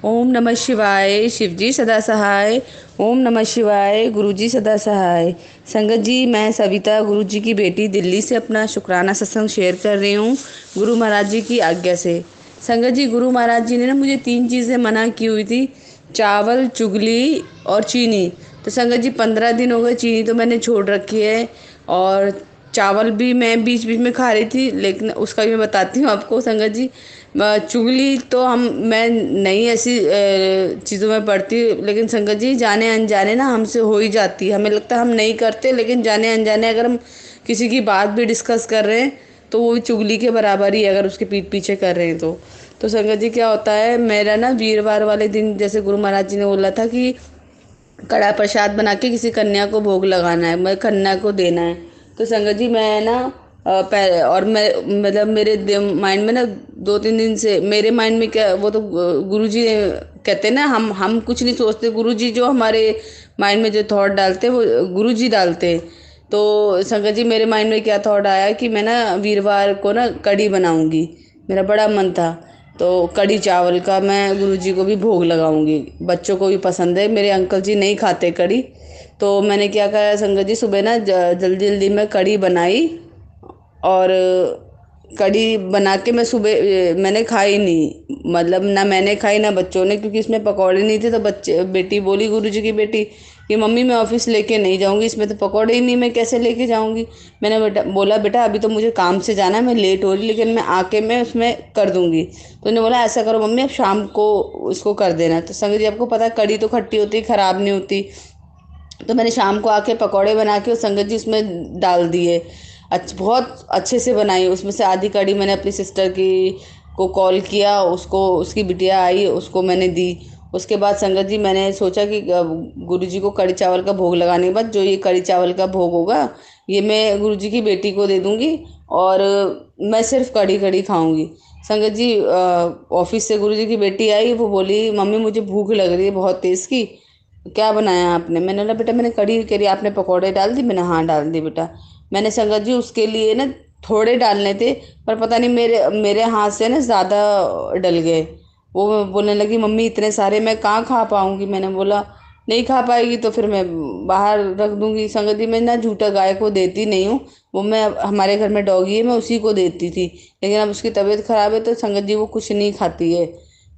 ओम नमः शिवाय। शिवजी सदा सहाय। ओम नमः शिवाय। गुरुजी सदा सहाय। संगत जी, मैं सविता गुरुजी की बेटी दिल्ली से अपना शुक्राना सत्संग शेयर कर रही हूँ गुरु महाराज जी की आज्ञा से। संगत जी, गुरु महाराज जी ने ना मुझे 3 चीज़ें मना की हुई थी, चावल, चुगली और चीनी। तो संगत जी 15 दिन हो गए, चीनी तो मैंने छोड़ रखी है और चावल भी मैं बीच बीच में खा रही थी, लेकिन उसका भी मैं बताती हूँ आपको। संगत जी, चुगली तो मैं नहीं ऐसी चीज़ों में पड़ती, लेकिन संगत जी जाने अनजाने ना हमसे हो ही जाती है। हमें लगता है हम नहीं करते, लेकिन जाने अनजाने अगर हम किसी की बात भी डिस्कस कर रहे हैं तो वो भी चुगली के बराबर ही है, अगर उसके पीठ पीछे कर रहे हैं तो संगत जी क्या होता है, मेरा ना वीरवार वाले दिन जैसे गुरु महाराज जी ने बोला था कि कड़ा प्रसाद बना के किसी कन्या को भोग लगाना है, मैं कन्या को देना है। तो संगत जी मैं ना और मैं मतलब मेरे माइंड में ना 2-3 दिन से मेरे माइंड में क्या, वो तो गुरु जी कहते हैं ना, हम कुछ नहीं सोचते, गुरु जी जो हमारे माइंड में जो थॉट डालते हैं वो गुरु जी डालते हैं। तो संगत जी मेरे माइंड में क्या थॉट आया कि मैं ना वीरवार को ना कढ़ी बनाऊंगी, मेरा बड़ा मन था। तो कढ़ी चावल का मैं गुरुजी को भी भोग लगाऊंगी, बच्चों को भी पसंद है, मेरे अंकल जी नहीं खाते कढ़ी। तो मैंने क्या करा संगत जी, सुबह ना जल्दी जल्दी में कढ़ी बनाई और कढ़ी बना के मैं सुबह मैंने खाई नहीं, मतलब ना मैंने खाई ना बच्चों ने, क्योंकि इसमें पकौड़े नहीं थे। तो बच्चे बेटी बोली गुरुजी की बेटी कि मम्मी मैं ऑफिस लेके नहीं जाऊंगी, इसमें तो पकौड़े ही नहीं, मैं कैसे लेके जाऊंगी। मैंने बोला बेटा अभी तो मुझे काम से जाना है, मैं लेट हो रही, लेकिन मैं आके मैं उसमें कर दूंगी। तो उन्होंने बोला ऐसा करो मम्मी, अब शाम को इसको कर देना। तो संगत जी आपको पता है कढ़ी तो खट्टी होती, खराब नहीं होती। तो मैंने शाम को आके पकौड़े बना के और संगत जी उसमें डाल दिए। बहुत अच्छे से बनाई। उसमें से आधी कड़ी मैंने अपनी सिस्टर की को कॉल किया, उसको उसकी बिटिया आई, उसको मैंने दी। उसके बाद संगत जी मैंने सोचा कि गुरु जी को कड़ी चावल का भोग लगाने के बाद जो ये कड़ी चावल का भोग होगा ये मैं गुरु जी की बेटी को दे दूँगी और मैं सिर्फ कड़ी कड़ी खाऊंगी। संगत जी ऑफिस से गुरु जी की बेटी आई, वो बोली मम्मी मुझे भूख लग रही है बहुत तेज़ की, क्या बनाया आपने। मैंने बोला बेटा मैंने कढ़ी करी, आपने पकौड़े डाल दी। मैंने हाँ डाल दी बेटा। मैंने संगत जी उसके लिए ना थोड़े डालने थे, पर पता नहीं मेरे मेरे हाथ से ना ज़्यादा डल गए। वो बोलने लगी मम्मी इतने सारे मैं कहाँ खा पाऊँगी। मैंने बोला नहीं खा पाएगी तो फिर मैं बाहर रख दूँगी। संगत जी मैं ना झूठा गाय को देती नहीं हूँ, वो मैं हमारे घर में डॉगी है, मैं उसी को देती थी, लेकिन अब उसकी तबीयत ख़राब है तो संगत जी वो कुछ नहीं खाती है।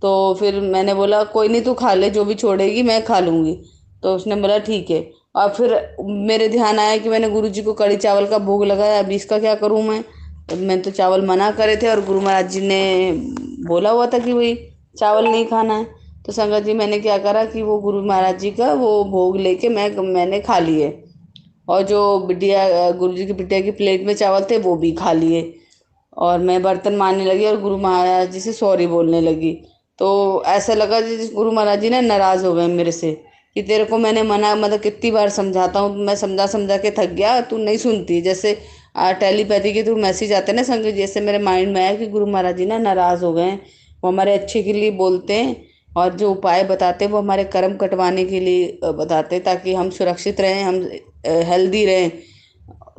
तो फिर मैंने बोला कोई नहीं तू खा ले, जो भी छोड़ेगी मैं खा लूँगी। तो उसने बोला ठीक है। और फिर मेरे ध्यान आया कि मैंने गुरुजी को कढ़ी चावल का भोग लगाया, अभी इसका क्या करूँ मैं। तो मैं तो चावल मना करे थे और गुरु महाराज जी ने बोला हुआ था कि भाई चावल नहीं खाना है। तो संगत जी मैंने क्या करा कि वो गुरु महाराज जी का वो भोग लेके मैंने खा लिए, और जो बिटिया गुरु जी की बिटिया की प्लेट में चावल थे वो भी खा लिए। और मैं बर्तन मारने लगी और गुरु महाराज जी से सॉरी बोलने लगी। तो ऐसा लगा जैसे गुरु महाराज जी ना नाराज़ हो गए मेरे से कि तेरे को मैंने मना, मतलब कितनी बार समझाता हूँ, मैं समझा समझा के थक गया, तू नहीं सुनती। जैसे टेलीपैथी के थ्रू मैसेज आते हैं ना संगत, जैसे मेरे माइंड में आया कि गुरु महाराज जी ना नाराज़ हो गए हैं, वो हमारे अच्छे के लिए बोलते हैं और जो उपाय बताते हैं वो हमारे कर्म कटवाने के लिए बताते हैं, ताकि हम सुरक्षित रहें, हम हेल्दी रहें।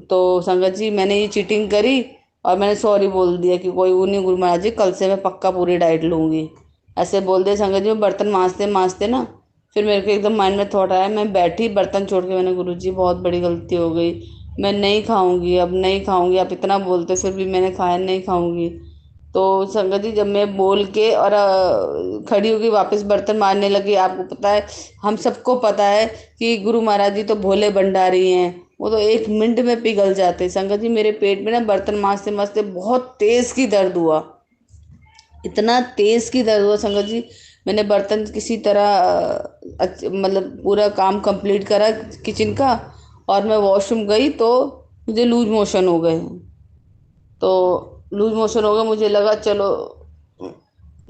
तो संगत जी मैंने ये चीटिंग करी और मैंने सॉरी बोल दिया कि कोई वो नहीं गुरु महाराज जी, कल से मैं पक्का पूरी डाइट लूँगी, ऐसे बोल दिया। संगत जी मैं बर्तन मांजते मांजते ना फिर मेरे को एकदम माइंड में थॉट आया, मैं बैठी बर्तन छोड़ के, मैंने गुरु जी बहुत बड़ी गलती हो गई, मैं नहीं खाऊंगी, अब नहीं खाऊंगी, आप इतना बोलते फिर भी मैंने खाया, नहीं खाऊंगी। तो संगत जी जब मैं बोल के और खड़ी होगी वापस बर्तन मारने लगी, आपको पता है हम सबको पता है कि गुरु महाराज जी तो भोले भंडारी हैं, वो तो 1 मिनट में पिघल जाते। संगत जी मेरे पेट में ना बर्तन मांजते मांजते बहुत तेज़ की दर्द हुआ, इतना तेज़ की दर्द हुआ संगत जी। मैंने बर्तन किसी तरह मतलब पूरा काम कंप्लीट करा किचन का, और मैं वॉशरूम गई तो मुझे लूज मोशन हो गए। तो लूज मोशन हो गया, मुझे लगा चलो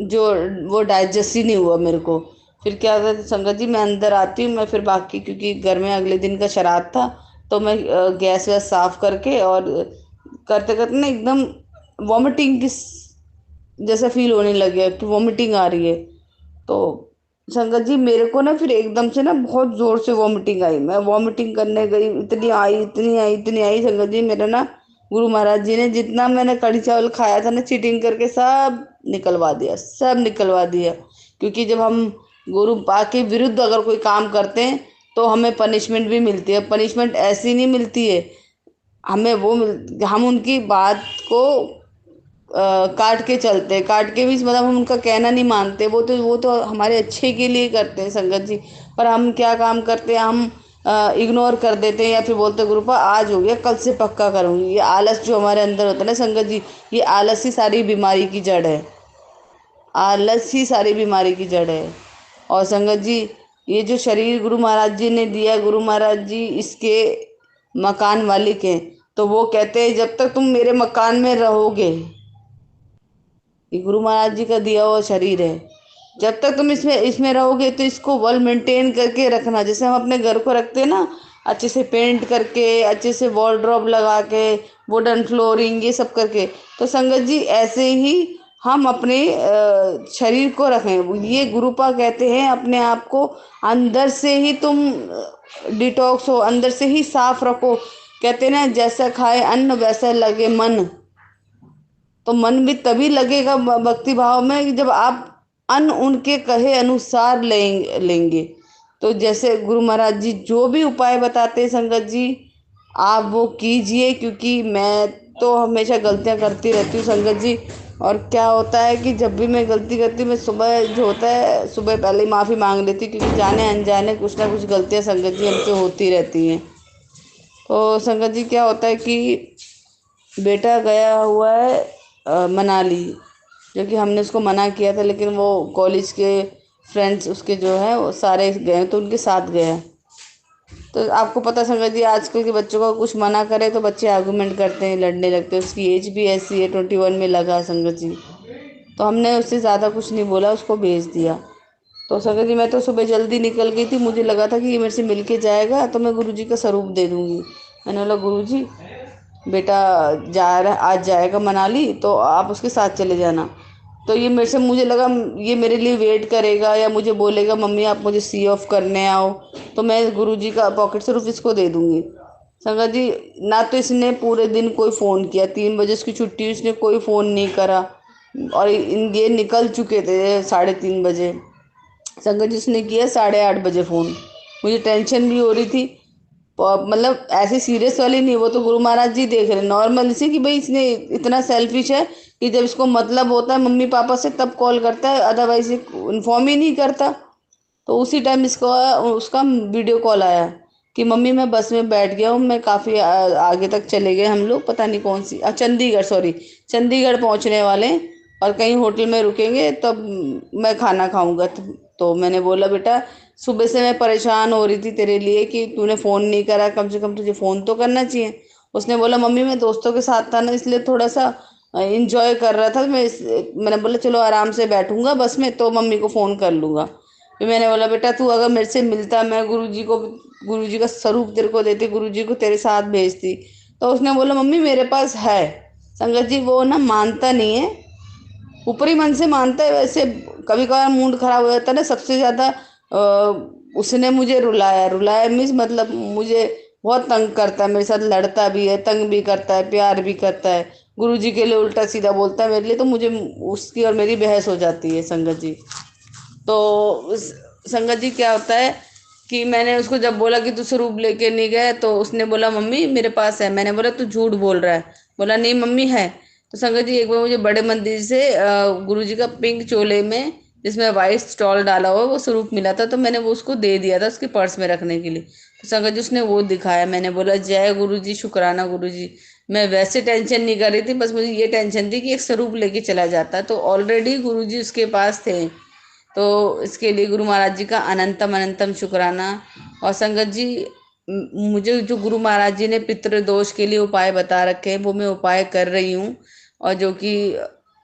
जो वो डाइजेस्ट ही नहीं हुआ मेरे को। फिर क्या था संगत जी, मैं अंदर आती हूँ, मैं फिर बाकी क्योंकि घर में अगले दिन का श्राद्ध था, तो मैं गैस वैस साफ करके और करते करते ना एकदम वॉमिटिंग की जैसा फील होने लग गया कि वॉमिटिंग आ रही है। तो संगत जी मेरे को ना फिर एकदम से ना बहुत जोर से वॉमिटिंग आई, मैं वॉमिटिंग करने गई, इतनी आई इतनी आई इतनी आई संगत जी, मेरा ना गुरु महाराज जी ने जितना मैंने कढ़ी चावल खाया था ना चीटिंग करके सब निकलवा दिया, सब निकलवा दिया। क्योंकि जब हम गुरु पा के विरुद्ध अगर कोई काम करते हैं तो हमें पनिशमेंट भी मिलती है। पनिशमेंट ऐसी नहीं मिलती है, हमें हम उनकी बात को काट के चलते हैं। काट के भी मतलब हम उनका कहना नहीं मानते, वो तो हमारे अच्छे के लिए करते हैं संगत जी। पर हम क्या काम करते हैं, हम इग्नोर कर देते हैं या फिर बोलते हैं गुरुपा आज हो गया, कल से पक्का करूँगी। ये आलस जो हमारे अंदर होता है ना संगत जी, ये आलस ही सारी बीमारी की जड़ है। आलस ही सारी बीमारी की जड़ है। और संगत जी, ये जो शरीर गुरु महाराज जी ने दिया, गुरु महाराज जी इसके मकान मालिक हैं। तो वो कहते हैं जब तक तुम मेरे मकान में रहोगे, ये गुरु महाराज जी का दिया हुआ शरीर है, जब तक तुम इसमें इसमें रहोगे तो इसको वेल मेंटेन करके रखना। जैसे हम अपने घर को रखते हैं ना, अच्छे से पेंट करके, अच्छे से वॉलड्रॉप लगा के, वुडन फ्लोरिंग ये सब करके, तो संगत जी ऐसे ही हम अपने शरीर को रखें। ये गुरुपा कहते हैं अपने आप को अंदर से ही तुम डिटॉक्स हो, अंदर से ही साफ रखो। कहते हैं ना, जैसा खाए अन्न वैसा लगे मन। तो मन भी तभी लगेगा भक्ति भाव में जब आप अन्न उनके कहे अनुसार लेंगे। तो जैसे गुरु महाराज जी जो भी उपाय बताते हैं संगत जी, आप वो कीजिए। क्योंकि मैं तो हमेशा गलतियां करती रहती हूँ संगत जी। और क्या होता है कि जब भी मैं गलती करती हूँ, मैं सुबह जो होता है सुबह पहले ही माफ़ी मांग लेती हूँ, क्योंकि जाने अनजाने कुछ ना कुछ गलतियाँ संगत जी हमसे होती रहती हैं। तो संगत जी क्या होता है कि बेटा गया हुआ है मनाली, जो कि हमने उसको मना किया था, लेकिन वो कॉलेज के फ्रेंड्स उसके जो हैं वो सारे गए, तो उनके साथ गया। तो आपको पता संगत जी, आजकल के बच्चों को कुछ मना करे तो बच्चे आर्गूमेंट करते हैं, लड़ने लगते हैं। उसकी एज भी ऐसी है, 21 में लगा संगत जी। तो हमने उससे ज़्यादा कुछ नहीं बोला, उसको भेज दिया। तो संगत जी मैं तो सुबह जल्दी निकल गई थी, मुझे लगा था कि ये मेरे से मिल के जाएगा तो मैं गुरुजी का स्वरूप दे दूँगी। मैंने बोला गुरुजी बेटा आज जाएगा मनाली, तो आप उसके साथ चले जाना। तो ये मेरे से, मुझे लगा ये मेरे लिए वेट करेगा या मुझे बोलेगा मम्मी आप मुझे सी ऑफ करने आओ, तो मैं गुरुजी का पॉकेट स्वरूप इसको दे दूँगी। संगत जी ना तो इसने पूरे दिन कोई फ़ोन किया, 3 बजे उसकी छुट्टी, इसने कोई फ़ोन नहीं करा। और ये निकल चुके थे 3:30 बजे। संगत जी उसने किया 8:30 बजे फ़ोन। मुझे टेंशन भी हो रही थी, मतलब ऐसे सीरियस वाली नहीं, वो तो गुरु महाराज जी देख रहे नॉर्मल से कि भाई इसने इतना सेल्फिश है कि जब इसको मतलब होता है मम्मी पापा से तब कॉल करता है, अदरवाइज इन्फॉर्म ही नहीं करता। तो उसी टाइम इसको उसका वीडियो कॉल आया कि मम्मी मैं बस में बैठ गया हूँ, मैं काफ़ी आगे तक चले गए हम लोग, पता नहीं कौन सी चंडीगढ़, सॉरी चंडीगढ़ पहुँचने वाले हैं और कहीं होटल में रुकेंगे तब मैं खाना खाऊंगा। तो मैंने बोला बेटा सुबह से मैं परेशान हो रही थी तेरे लिए कि तूने फ़ोन नहीं करा, कम से कम तुझे फ़ोन तो करना चाहिए। उसने बोला मम्मी मैं दोस्तों के साथ था ना, इसलिए थोड़ा सा इंजॉय कर रहा था मैंने बोला चलो आराम से बैठूंगा बस में तो मम्मी को फ़ोन कर लूँगा। फिर मैंने बोला बेटा तू अगर मेरे से मिलता, मैं गुरुजी का स्वरूप तेरे को देती, गुरुजी को तेरे साथ भेजती। तो उसने बोला मम्मी मेरे पास है। संगत जी वो ना मानता नहीं है, ऊपरी मन से मानता है, वैसे कभी कभार मूड खराब हो जाता है ना। सबसे ज़्यादा उसने मुझे रुलाया, रुलाया मीन्स मतलब मुझे बहुत तंग करता है, मेरे साथ लड़ता भी है, तंग भी करता है, प्यार भी करता है। गुरुजी के लिए उल्टा सीधा बोलता है मेरे लिए, तो मुझे उसकी और मेरी बहस हो जाती है संगत जी। तो संगत जी क्या होता है कि मैंने उसको जब बोला कि तू स्वरूप लेके नहीं गया, तो उसने बोला मम्मी मेरे पास है। मैंने बोला तू झूठ बोल रहा है। बोला नहीं मम्मी है। तो संगत जी एक बार मुझे बड़े मंदिर से गुरुजी का पिंक चोले में जिसमें वाइट स्टॉल डाला हुआ वो स्वरूप मिला था, तो मैंने वो उसको दे दिया था उसके पर्स में रखने के लिए। तो संगत जी उसने वो दिखाया, मैंने बोला जय गुरुजी, शुक्राना गुरुजी। मैं वैसे टेंशन नहीं कर रही थी, बस मुझे ये टेंशन थी कि एक स्वरूप लेके चला जाता। तो ऑलरेडी गुरुजी उसके पास थे, तो इसके लिए गुरु महाराज जी का अनंतम अनंतम शुक्राना। और संगत जी मुझे जो गुरु महाराज जी ने पितृ दोष के लिए उपाय बता रखे हैं वो मैं उपाय कर रही हूँ। और जो कि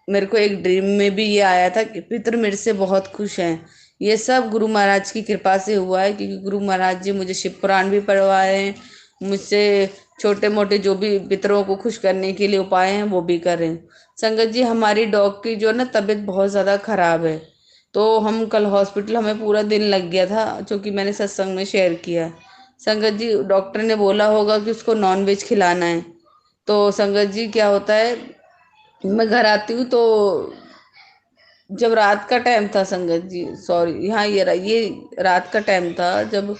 मेरे को एक ड्रीम में भी ये आया था कि पितृ मेरे से बहुत खुश हैं। ये सब गुरु महाराज की कृपा से हुआ है, क्योंकि गुरु महाराज जी मुझे शिव पुराण भी पढ़वाए हैं, मुझसे छोटे मोटे जो भी पितरों को खुश करने के लिए उपाय हैं वो भी कर रहे हैं। संगत जी हमारी डॉग की जो ना तबीयत बहुत ज़्यादा खराब है, तो हम कल हॉस्पिटल, हमें पूरा दिन लग गया था, जो कि मैंने सत्संग में शेयर किया है। संगत जी डॉक्टर ने बोला होगा कि उसको नॉन वेज खिलाना है। तो संगत जी क्या होता है, मैं घर आती हूँ तो जब रात का टाइम था संगत जी, सॉरी, हाँ ये रात का टाइम था, जब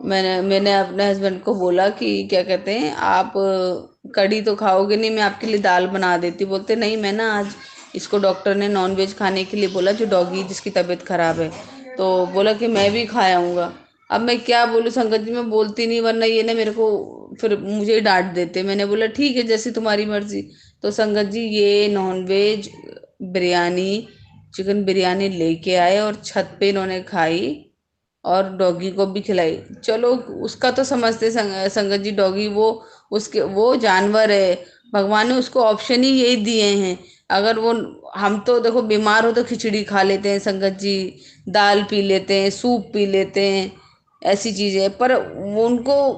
मैंने मैंने अपने हस्बैंड को बोला कि क्या कहते हैं आप कढ़ी तो खाओगे नहीं, मैं आपके लिए दाल बना देती। बोलते नहीं, मैं ना आज इसको डॉक्टर ने नॉन वेज खाने के लिए बोला, जो डॉगी जिसकी तबीयत खराब है, तो बोला कि मैं भी खा आऊँगा। अब मैं क्या बोलूँ संगत जी, मैं बोलती नहीं, वरना ये ना मेरे को फिर मुझे ही डांट देते। मैंने बोला ठीक है, जैसी तुम्हारी मर्जी। तो संगत जी ये non veg biryani, chicken biryani लेके आए और छत पे इन्होंने खाई और डॉगी को भी खिलाई। चलो उसका तो समझते संगत जी, डॉगी वो उसके वो जानवर है, भगवान ने उसको ऑप्शन ही यही दिए हैं। अगर वो, हम तो देखो बीमार हो तो खिचड़ी खा लेते हैं संगत जी, दाल पी लेते हैं, सूप पी लेते हैं, ऐसी चीजें। पर वो उनको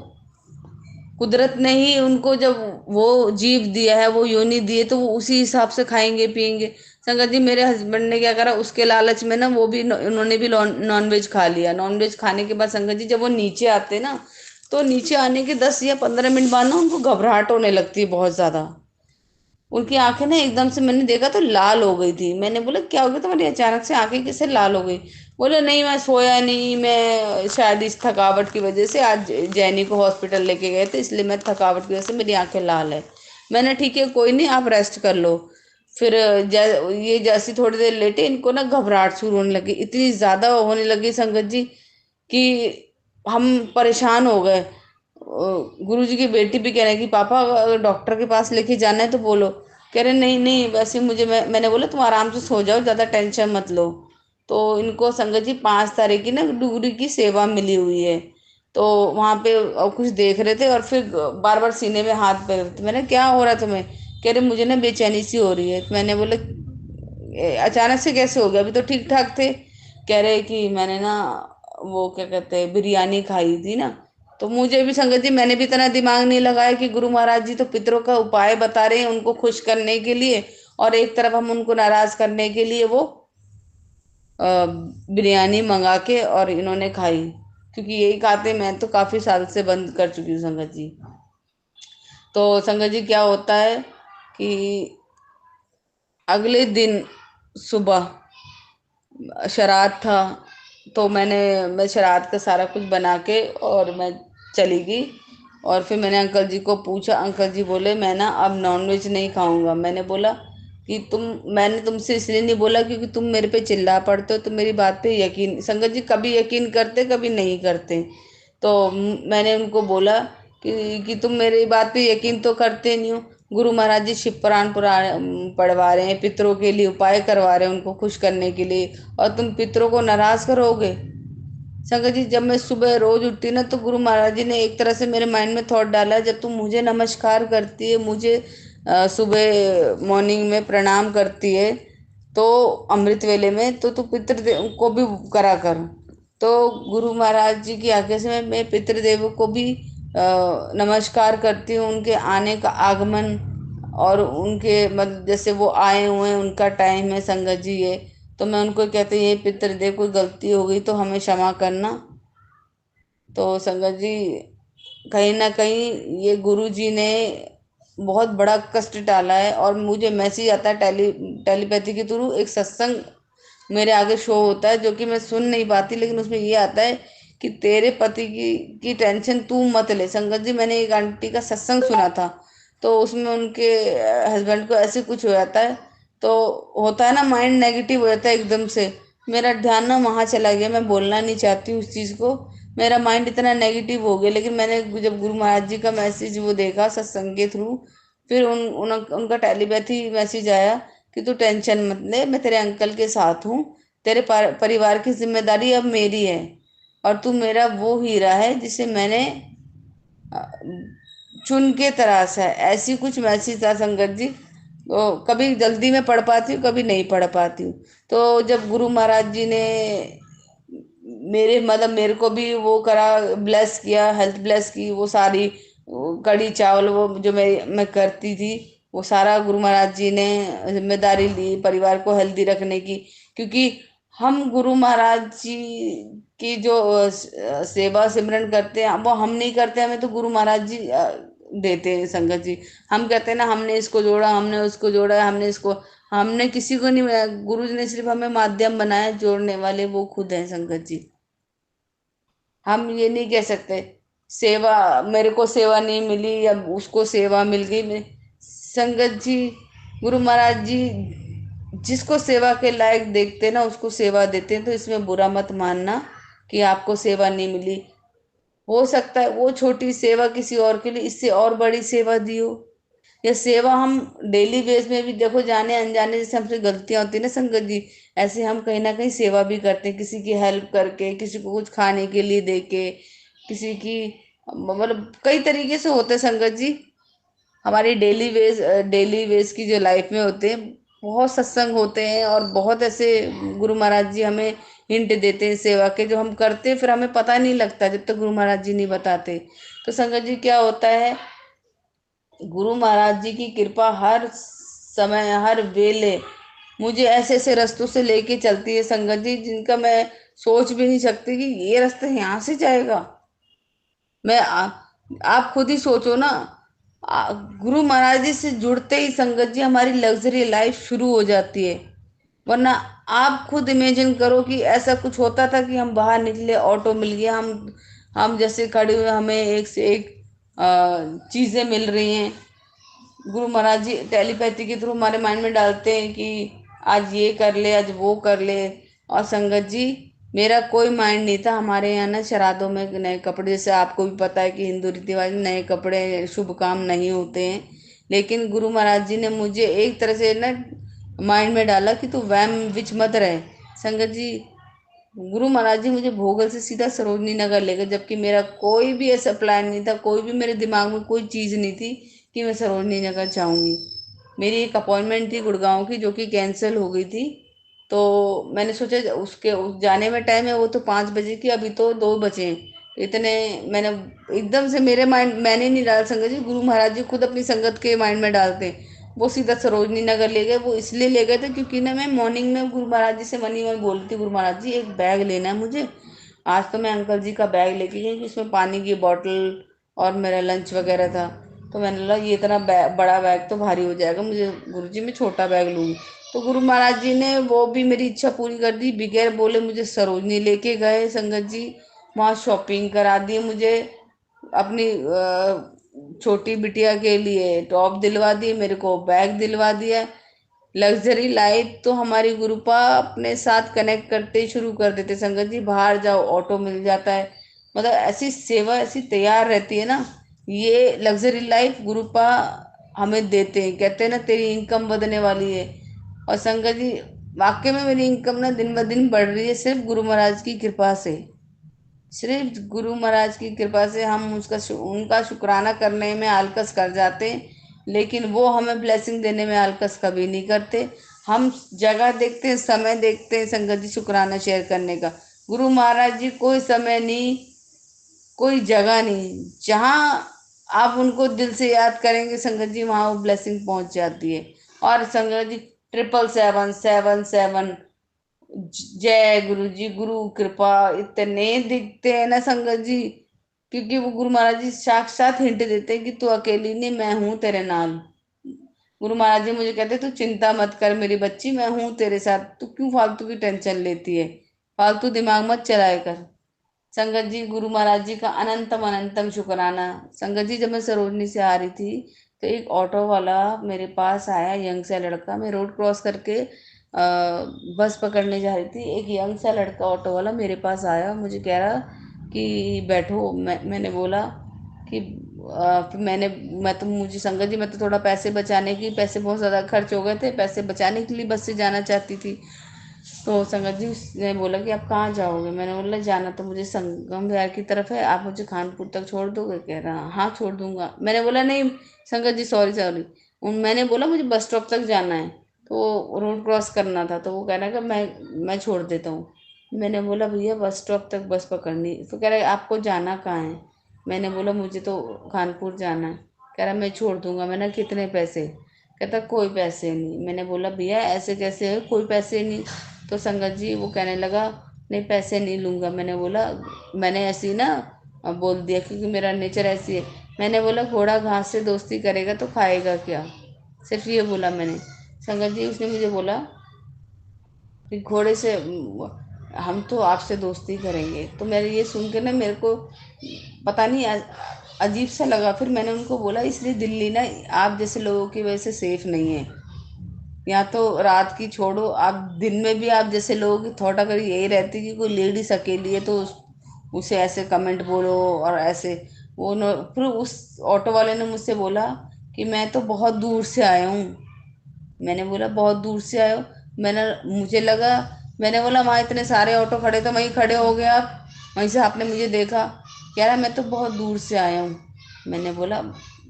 कुदरत ने ही उनको जब वो जीव दिया है, वो योनि दी है, तो वो उसी हिसाब से खाएंगे पिएंगे। संगत जी मेरे हस्बैंड ने क्या करा, उसके लालच में ना वो भी उन्होंने भी नॉन वेज खा लिया। नॉन वेज खाने के बाद संगत जी जब वो नीचे आते ना, तो नीचे आने के 10 या 15 मिनट बाद ना उनको घबराहट होने लगती है बहुत ज्यादा। उनकी आंखें ना एकदम से, मैंने देखा तो लाल हो गई थी। मैंने बोला क्या हो गया तुम्हारी अचानक से आंखें कैसे लाल हो गई? बोले नहीं मैं सोया नहीं, मैं शायद इस थकावट की वजह से, आज जैनी को हॉस्पिटल लेके गए थे इसलिए मैं थकावट की वजह से मेरी आंखें लाल है। मैंने ठीक है कोई नहीं, आप रेस्ट कर लो। फिर ये जैसी थोड़ी देर लेटे, इनको ना घबराहट शुरू होने लगी, इतनी ज्यादा होने लगी संगत जी कि हम परेशान हो गए। गुरु जी की बेटी भी कह रहे कि पापा अगर डॉक्टर के पास लेके जाना है तो बोलो। कह रहे नहीं नहीं, वैसे मुझे, मैंने बोला तुम आराम से सो जाओ, ज़्यादा टेंशन मत लो। तो इनको संगत जी 5 तारीख की ना डुगरी की सेवा मिली हुई है, तो वहाँ पे कुछ देख रहे थे और फिर बार बार सीने में हाथ फेर रहे थे। मैंने क्या हो रहा है तुम्हें? कह रहे मुझे ना बेचैनी सी हो रही है। तो मैंने बोला अचानक से कैसे हो गया, अभी तो ठीक ठाक थे। कह रहे कि मैंने ना वो क्या कहते हैं बिरयानी खाई थी ना। तो मुझे भी संगत जी, मैंने भी इतना दिमाग नहीं लगाया कि गुरु महाराज जी तो पितरों का उपाय बता रहे हैं उनको खुश करने के लिए, और एक तरफ हम उनको नाराज करने के लिए वो बिरयानी मंगा के और इन्होंने खाई। क्योंकि यही खाते, मैं तो काफी साल से बंद कर चुकी हूँ संगत जी। तो संगत जी क्या होता है कि अगले दिन सुबह श्राद्ध था, तो मैं श्राद्ध का सारा कुछ बना के और मैं चली गई। और फिर मैंने अंकल जी को पूछा, अंकल जी बोले मैं ना अब नॉनवेज नहीं खाऊंगा। मैंने बोला कि मैंने तुमसे इसलिए नहीं बोला क्योंकि तुम मेरे पे चिल्ला पड़ते हो, तुम मेरी बात पे यकीन, संगत जी कभी यकीन करते कभी नहीं करते। तो मैंने उनको बोला कि तुम मेरी बात पे यकीन तो करते नहीं हो। गुरु महाराज जी शिव पुराण पढ़वा रहे हैं, पितरों के लिए उपाय करवा रहे हैं उनको खुश करने के लिए, और तुम पितरों को नाराज करोगे? संगत जी जब मैं सुबह रोज उठती ना, तो गुरु महाराज जी ने एक तरह से मेरे माइंड में थॉट डाला, जब तुम मुझे नमस्कार करती है, मुझे सुबह मॉर्निंग में प्रणाम करती है, तो अमृत वेले में तो तू पितृदेव को भी करा कर। तो गुरु महाराज जी की आज्ञा से मैं पितृदेव को भी नमस्कार करती हूँ, उनके आने का आगमन, और उनके मतलब जैसे वो आए हुए हैं उनका टाइम है संगत जी ये, तो मैं उनको कहती ये पितृदेव कोई गलती हो गई तो हमें क्षमा करना। तो संगत जी कहीं ना कहीं ये गुरु जी ने बहुत बड़ा कष्ट टाला है, और मुझे मैसेज आता है टेलीपैथी के थ्रू, एक सत्संग मेरे आगे शो होता है जो कि मैं सुन नहीं पाती, लेकिन उसमें ये आता है कि तेरे पति की टेंशन तू मत ले। संगत जी मैंने एक आंटी का सत्संग सुना था, तो उसमें उनके हस्बैंड को ऐसे कुछ हो जाता है, तो होता है ना माइंड नेगेटिव हो जाता है एकदम से। मेरा ध्यान ना वहाँ चला गया, मैं बोलना नहीं चाहती हूँ उस चीज़ को, मेरा माइंड इतना नेगेटिव हो गया। लेकिन मैंने जब गुरु महाराज जी का मैसेज वो देखा सत्संग के थ्रू, फिर उनका टेलीपैथी मैसेज आया कि तू टेंशन मत ले, मैं तेरे अंकल के साथ हूँ, तेरे परिवार की जिम्मेदारी अब मेरी है, और तू मेरा वो हीरा है जिसे मैंने अ, चुन के तराशा है। ऐसी कुछ मैसेज था संगत जी। तो कभी जल्दी में पढ़ पाती हूँ, कभी नहीं पढ़ पाती हूँ। तो जब गुरु महाराज जी ने मेरे मतलब मेरे को भी वो करा, ब्लेस किया, हेल्थ ब्लेस की, वो सारी कड़ी चावल वो जो मैं करती थी, वो सारा गुरु महाराज जी ने जिम्मेदारी ली परिवार को हेल्दी रखने की। क्योंकि हम गुरु महाराज जी की जो सेवा सिमरन करते हैं वो हम नहीं करते, हमें तो गुरु महाराज जी देते हैं संगत जी। हम कहते हैं ना हमने इसको जोड़ा, हमने उसको जोड़ा, हमने इसको, हमने किसी को नहीं बनाया, गुरु जी ने सिर्फ हमें माध्यम बनाया, जोड़ने वाले वो खुद हैं संगत जी। हम ये नहीं कह सकते सेवा, मेरे को सेवा नहीं मिली या उसको सेवा मिल गई। संगत जी, गुरु महाराज जी जिसको सेवा के लायक देखते ना उसको सेवा देते हैं, तो इसमें बुरा मत मानना कि आपको सेवा नहीं मिली। हो सकता है वो छोटी सेवा किसी और के लिए इससे और बड़ी सेवा दी हो। या सेवा हम डेली बेस में भी देखो, जाने अनजाने जैसे हमसे गलतियां होती है ना संगत जी, ऐसे हम कहीं ना कहीं सेवा भी करते हैं, किसी की हेल्प करके, किसी को कुछ खाने के लिए दे के, किसी की, मतलब कई तरीके से होते हैं संगत जी। हमारी डेली बेस की जो लाइफ में होते हैं, बहुत सत्संग होते हैं और बहुत ऐसे गुरु महाराज जी हमें हिंट देते हैं सेवा के, जो हम करते हैं फिर हमें पता नहीं लगता जब तक गुरु महाराज जी नहीं बताते। तो संगत जी क्या होता है, गुरु महाराज जी की कृपा हर समय हर वेले मुझे ऐसे ऐसे रास्तों से लेके चलती है संगत जी, जिनका मैं सोच भी नहीं सकती कि ये रास्ता यहाँ से जाएगा। आप खुद ही सोचो ना, गुरु महाराज जी से जुड़ते ही संगत जी हमारी लग्जरी लाइफ शुरू हो जाती है। वरना आप खुद इमेजिन करो कि ऐसा कुछ होता था कि हम बाहर निकले, ऑटो मिल गया, हम जैसे खड़े हुए हमें एक से एक चीजें मिल रही हैं। गुरु महाराज जी टेलीपैथी के थ्रू हमारे माइंड में डालते हैं कि आज ये कर ले, आज वो कर ले। और संगत जी, मेरा कोई माइंड नहीं था। हमारे यहाँ ना श्राद्धों में नए कपड़े, जैसे आपको भी पता है कि हिंदू रीति रिवाज में नए कपड़े शुभ काम नहीं होते हैं, लेकिन गुरु महाराज जी ने मुझे एक तरह से ना माइंड में डाला कि तू वहम विच मत रहे। संगत जी, गुरु महाराज जी मुझे भोगल से सीधा सरोजनी नगर ले गए, जबकि मेरा कोई भी ऐसा प्लान नहीं था, कोई भी मेरे दिमाग में कोई चीज़ नहीं थी कि मैं सरोजनी नगर जाऊंगी। मेरी एक अपॉइंटमेंट थी गुड़गांव की जो कि कैंसिल हो गई थी। तो मैंने सोचा उसके उस जाने में टाइम है, वो तो 5 बजे की, अभी तो 2 बजे हैं। तो इतने मैंने एकदम से मेरे माइंड, मैंने नहीं डाला संगत जी, गुरु महाराज जी खुद अपनी संगत के माइंड में डालते हैं। वो सीधा सरोजनी नगर ले गए। वो इसलिए ले गए थे क्योंकि ना मैं मॉर्निंग में गुरु महाराज जी से मनी में बोली थी, गुरु महाराज जी एक बैग लेना है मुझे। आज तो मैं अंकल जी का बैग लेके गई जिसमें पानी की बॉटल और मेरा लंच वगैरह था। तो मैंने बोला ये इतना बड़ा बैग तो भारी हो जाएगा मुझे, गुरु जी मैं छोटा बैग लूँगी। तो गुरु महाराज जी ने वो भी मेरी इच्छा पूरी कर दी, बगैर बोले मुझे सरोजनी लेके गए संगत जी। वहाँ शॉपिंग करा दी मुझे, अपनी छोटी बिटिया के लिए टॉप दिलवा दी, मेरे को बैग दिलवा दिया। लग्जरी लाइफ तो हमारी गुरुपा अपने साथ कनेक्ट करते ही शुरू कर देते संगत जी। बाहर जाओ ऑटो मिल जाता है, मतलब ऐसी सेवा ऐसी तैयार रहती है ना। ये लग्जरी लाइफ गुरुपा हमें देते हैं, कहते हैं ना तेरी इनकम बढ़ने वाली है। और संगत जी, वाकई में मेरी इनकम ना दिन ब दिन बढ़ रही है, सिर्फ गुरु महाराज की कृपा से। सिर्फ गुरु महाराज की कृपा से। हम उनका शुक्राना करने में आलकस कर जाते हैं, लेकिन वो हमें ब्लेसिंग देने में आलकस कभी नहीं करते। हम जगह देखते हैं, समय देखते हैं संगत जी शुक्राना शेयर करने का। गुरु महाराज जी कोई समय नहीं, कोई जगह नहीं, जहाँ आप उनको दिल से याद करेंगे संगत जी वहाँ वो ब्लेसिंग पहुंच जाती है। और संगत जी 77777 जय गुरु जी, गुरु कृपा इतने दिखते हैं ना संगत जी, क्योंकि वो गुरु महाराज जी साक्षात हिंट देते हैं कि तू अकेली नहीं, मैं हूं तेरे नाल। गुरु महाराज जी मुझे कहते तू चिंता मत कर मेरी बच्ची, मैं हूं तेरे साथ, तू क्यों फालतू की टेंशन लेती है, फालतू दिमाग मत चलाया कर। संगत जी, गुरु महाराज जी का अनंतम अनंतम शुक्राना। संगत जी, जब मैं सरोजनी से आ रही थी तो एक ऑटो वाला मेरे पास आया, यंग सा लड़का। मैं रोड क्रॉस करके बस पकड़ने जा रही थी, एक यंग सा लड़का ऑटो वाला मेरे पास आया, मुझे कह रहा कि बैठो। मैंने बोला कि फिर मैं तो मुझे संगत जी, मैं तो थोड़ा पैसे बचाने की, पैसे बहुत ज़्यादा खर्च हो गए थे, पैसे बचाने के लिए बस से जाना चाहती थी। तो संगत जी ने बोला कि आप कहाँ जाओगे। मैंने बोला जाना तो मुझे संगम विहार की तरफ है, आप मुझे कानपुर तक छोड़ दोगे। कह रहा हाँ छोड़ दूंगा। मैंने बोला नहीं संगत जी, सॉरी सॉरी। मैंने बोला मुझे बस स्टॉप तक जाना है, तो रोड क्रॉस करना था। तो वो कह रहा कि मैं छोड़ देता हूँ। मैंने बोला भैया बस स्टॉप तक बस पकड़नी। तो कह रहा है आपको जाना कहाँ है। मैंने बोला मुझे तो कानपुर जाना है। कह रहा मैं छोड़ दूंगा। मैंने कितने पैसे। कहता कोई पैसे नहीं। मैंने बोला भैया ऐसे कैसे है, कोई पैसे नहीं। तो संगत जी वो कहने लगा नहीं पैसे नहीं लूँगा। मैंने बोला, मैंने ऐसी ना बोल दिया क्योंकि मेरा नेचर ऐसी है। मैंने बोला घोड़ा घास से दोस्ती करेगा तो खाएगा क्या, सिर्फ ये बोला मैंने। संगत जी उसने मुझे बोला कि घोड़े से हम तो आपसे दोस्ती करेंगे। तो मैंने ये सुन के ना मेरे को पता नहीं अजीब सा लगा। फिर मैंने उनको बोला इसलिए दिल्ली ना आप जैसे लोगों की वजह से सेफ नहीं है। या तो रात की छोड़ो, आप दिन में भी आप जैसे लोगों की थॉट अगर यही रहती कि कोई लेडीज अकेली है तो उसे ऐसे कमेंट बोलो और ऐसे फिर उस ऑटो वाले ने मुझसे बोला कि मैं तो बहुत दूर से आया हूँ। मैंने बोला बहुत दूर से आए हो? मैंने मुझे लगा, मैंने बोला वहाँ इतने सारे ऑटो खड़े थे, वहीं खड़े हो गए आप, वहीं से आपने मुझे देखा। कह रहा मैं तो बहुत दूर से आया हूँ। मैंने बोला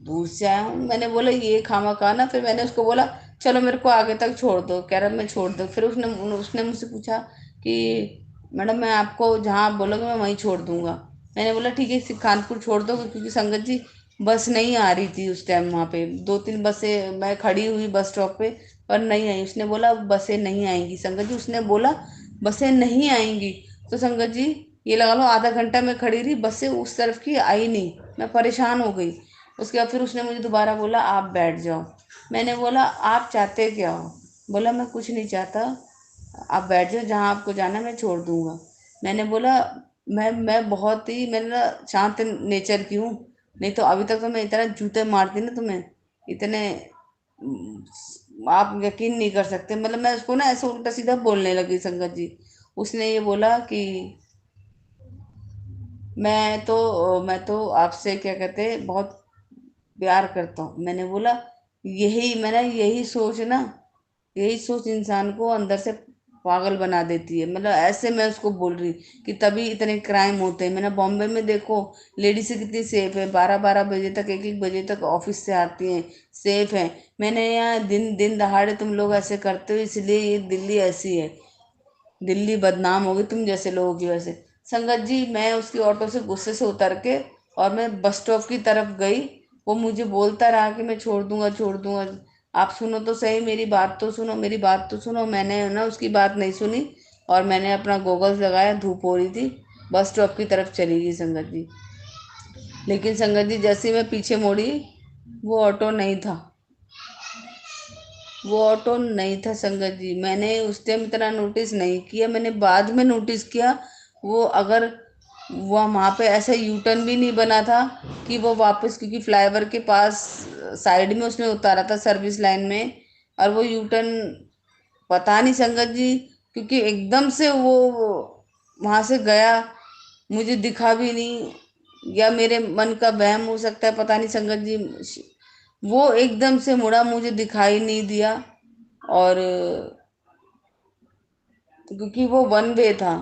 दूर से आया हूँ? मैंने बोला ये खामा खा ना। फिर मैंने उसको बोला चलो मेरे को आगे तक छोड़ दो। कह रहा मैं छोड़ दो। फिर उसने उसने मुझसे पूछा कि मैडम मैं आपको जहाँ आप बोलोगे मैं वहीं छोड़ दूंगा। मैंने बोला ठीक है कानपुर छोड़ दो, क्योंकि संगत जी बस नहीं आ रही थी उस टाइम। वहाँ पे दो तीन बसें मैं खड़ी हुई बस स्टॉप पे पर नहीं आई। उसने बोला बसें नहीं आएंगी संगत जी, उसने बोला बसें नहीं आएंगी। तो संगत जी ये लगा लो आधा घंटा मैं खड़ी रही, बसें उस तरफ की आई नहीं। मैं परेशान हो गई। उसके बाद फिर उसने मुझे दोबारा बोला आप बैठ जाओ। मैंने बोला आप चाहते क्या हो? बोला मैं कुछ नहीं चाहता, आप बैठ जाओ, जहाँ आपको जाना है मैं छोड़ दूंगा। मैंने बोला मैं बहुत ही मैंने ना शांत नेचर की हूँ, नहीं तो अभी तक तो मैं इतना जूते मारती ना तुम्हें, इतने आप यकीन नहीं कर सकते। मतलब मैं उसको ना ऐसे उल्टा सीधा बोलने लगी संगत जी। उसने ये बोला कि मैं तो आपसे क्या कहते हैं बहुत प्यार करता हूँ। मैंने बोला यही सोच ना, यही सोच इंसान को अंदर से पागल बना देती है। मतलब ऐसे मैं उसको बोल रही कि तभी इतने क्राइम होते हैं। मैंने बॉम्बे में देखो लेडीज कितनी सेफ है, 12-12 बजे तक, 1-1 बजे तक ऑफिस से आती हैं, सेफ है। मैंने यहाँ दिन दिन दहाड़े तुम लोग ऐसे करते हो इसलिए ये दिल्ली ऐसी है, दिल्ली बदनाम होगी तुम जैसे लोगों की वजह से। संगत जी मैं उसकी ऑटो से गुस्से से उतर के और मैं बस स्टॉप की तरफ गई। वो मुझे बोलता रहा कि मैं छोड़ दूंगा छोड़ दूंगा। आप सुनो तो सही, मेरी बात तो सुनो, मेरी बात तो सुनो। मैंने ना उसकी बात नहीं सुनी और मैंने अपना गोगल्स लगाया, धूप हो रही थी, बस स्टॉप की तरफ चली गई संगत जी। लेकिन संगत जी जैसे ही मैं पीछे मुड़ी वो ऑटो नहीं था, वो ऑटो नहीं था संगत जी। मैंने उस टाइम इतना नोटिस नहीं किया, मैंने बाद में नोटिस किया। वो अगर वो वहाँ पे ऐसा यू टर्न भी नहीं बना था कि वो वापस, क्योंकि फ्लाईओवर के पास साइड में उसने उतारा था सर्विस लाइन में, और वो यू टर्न पता नहीं संगत जी, क्योंकि एकदम से वो वहाँ से गया, मुझे दिखा भी नहीं। या मेरे मन का वहम हो सकता है, पता नहीं संगत जी। वो एकदम से मुड़ा, मुझे दिखाई नहीं दिया। और क्योंकि वो वन वे था,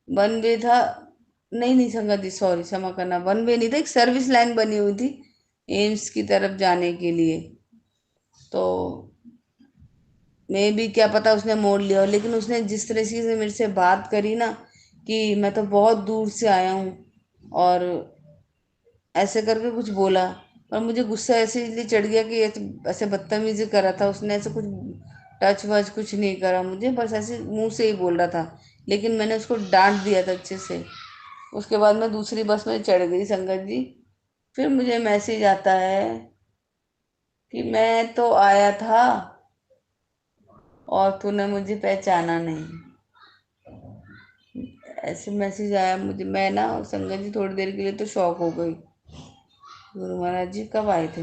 वन वे था। नहीं नहीं संगत जी सॉरी क्षमा करना, वन वे नहीं था, एक सर्विस लाइन बनी हुई थी एम्स की तरफ जाने के लिए। तो मैं भी क्या पता उसने मोड़ लिया हो, लेकिन उसने जिस तरह से मेरे से बात करी ना कि मैं तो बहुत दूर से आया हूँ और ऐसे करके कुछ बोला। और मुझे गुस्सा ऐसे इसलिए चढ़ गया कि ऐसे बदतमीजी करा था उसने, ऐसे कुछ टच वच कुछ नहीं करा मुझे, बस ऐसे मुंह से ही बोल रहा था। लेकिन मैंने उसको डांट दिया था अच्छे से। उसके बाद मैं दूसरी बस में चढ़ गई संगत जी। फिर मुझे मैसेज आता है कि मैं तो आया था और तूने मुझे पहचाना नहीं। ऐसे मैसेज आया मुझे, मैं ना संगत जी थोड़ी देर के लिए तो शॉक हो गई। गुरु महाराज जी कब आए थे?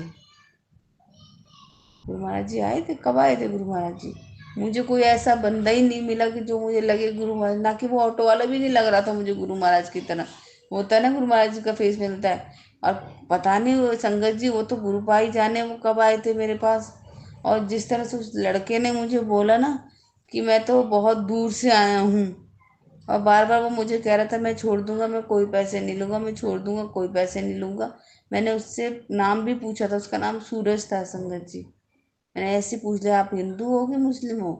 गुरु महाराज जी आए थे? कब आए थे गुरु महाराज जी? मुझे कोई ऐसा बंदा ही नहीं मिला कि जो मुझे लगे गुरु महाराज। ना कि वो ऑटो वाला भी नहीं लग रहा था मुझे गुरु महाराज की तरह। होता है ना गुरु महाराज जी का फेस मिलता है। और पता नहीं वो संगत जी, वो तो गुरु भाई जाने वो कब आए थे मेरे पास। और जिस तरह से उस लड़के ने मुझे बोला ना कि मैं तो बहुत दूर से आया हूँ, और बार बार वो मुझे कह रहा था मैं छोड़ दूंगा, मैं कोई पैसे नहीं लूंगा, मैं छोड़ दूंगा, कोई पैसे नहीं लूंगा। मैंने उससे नाम भी पूछा था, उसका नाम सूरज था संगत जी। मैंने ऐसे पूछ लिया आप हिंदू हो कि मुस्लिम हो?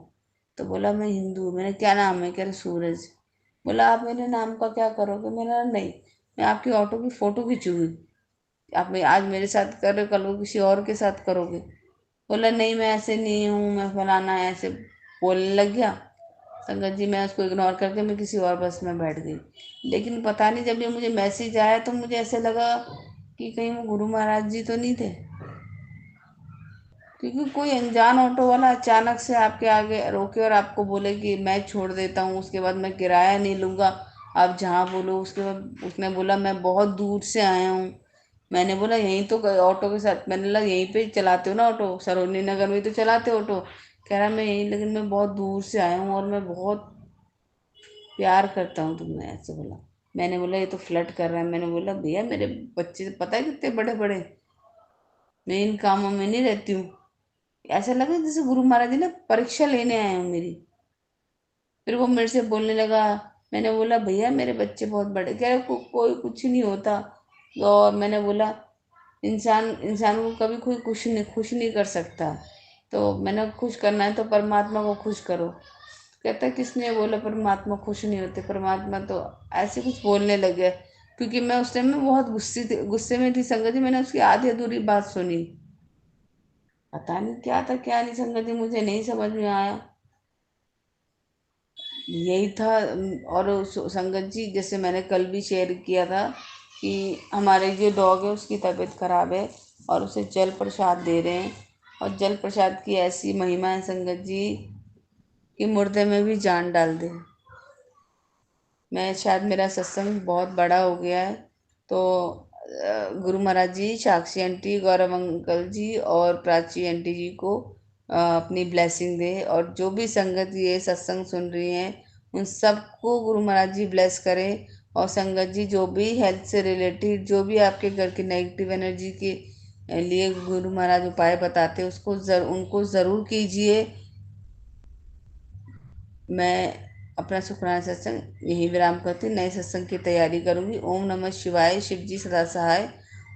तो बोला मैं हिंदू हूँ। मैंने क्या नाम है? कह रहे सूरज। बोला आप मेरे नाम का क्या करोगे? मैंने नहीं, मैं आपकी ऑटो की फ़ोटो खींचूंगी। आप आज मेरे साथ कर रहे हो, कल को किसी और के साथ करोगे? बोला नहीं मैं ऐसे नहीं हूँ, मैं फलाना है, ऐसे बोलने लग गया। संगत जी मैं उसको इग्नोर करके मैं किसी और बस में बैठ गई। लेकिन पता नहीं जब ये मुझे मैसेज आया तो मुझे ऐसे लगा कि कहीं वो गुरु महाराज जी तो नहीं थे। क्योंकि कोई अनजान ऑटो वाला अचानक से आपके आगे रोके और आपको बोले कि मैं छोड़ देता हूँ, उसके बाद मैं किराया नहीं लूँगा, आप जहाँ बोलो। उसके बाद उसने बोला मैं बहुत दूर से आया हूँ। मैंने बोला यहीं तो ऑटो के साथ, मैंने बोला यहीं पे चलाते हो ना ऑटो, सरोजनी नगर में ही तो चलाते हो ऑटो। कह रहा मैं यहीं, लेकिन मैं बहुत दूर से आया हूँ और मैं बहुत प्यार करता हूँ तुमने, ऐसे बोला। मैंने बोला ये तो फ्लर्ट कर रहा है। मैंने बोला भैया मेरे बच्चे पता है कितने बड़े बड़े, मैं इन कामों में नहीं रहती हूँ। ऐसा लगा जैसे गुरु महाराज जी ना परीक्षा लेने आए हैं मेरी। फिर वो मेरे से बोलने लगा। मैंने बोला भैया मेरे बच्चे बहुत बड़े। कह रहे कोई कुछ नहीं होता। और मैंने बोला इंसान को कभी कोई खुश नहीं कर सकता। तो मैंने खुश करना है तो परमात्मा को खुश करो। कहता किसने बोला परमात्मा खुश नहीं होते, परमात्मा तो ऐसे कुछ बोलने लगे। क्योंकि मैं उस टाइम में बहुत गुस्से में थी संगत जी। मैंने उसकी आधी अधूरी बात सुनी। पता नहीं क्या था क्या नहीं संगत जी, मुझे नहीं समझ में आया। यही था। और संगत जी जैसे मैंने कल भी शेयर किया था कि हमारे जो डॉग है उसकी तबीयत खराब है और उसे जल प्रसाद दे रहे हैं। और जल प्रसाद की ऐसी महिमा है संगत जी कि मुर्दे में भी जान डाल दे। मैं शायद मेरा सत्संग बहुत बड़ा हो गया है, तो गुरु महाराज जी, साक्षी आंटी, गौरव अंकल जी और प्राची आंटी जी को अपनी ब्लेसिंग दे। और जो भी संगत ये सत्संग सुन रही हैं उन सबको गुरु महाराज जी ब्लेस करें। और संगत जी जो भी हेल्थ से रिलेटेड जो भी आपके घर की नेगेटिव एनर्जी के लिए गुरु महाराज उपाय बताते हैं उनको ज़रूर कीजिए। मैं अपना शुक्राना सत्संग यही विराम करती हूँ। नए सत्संग की तैयारी करूँगी। ओम नमः शिवाय, शिव जी सदा सहाय।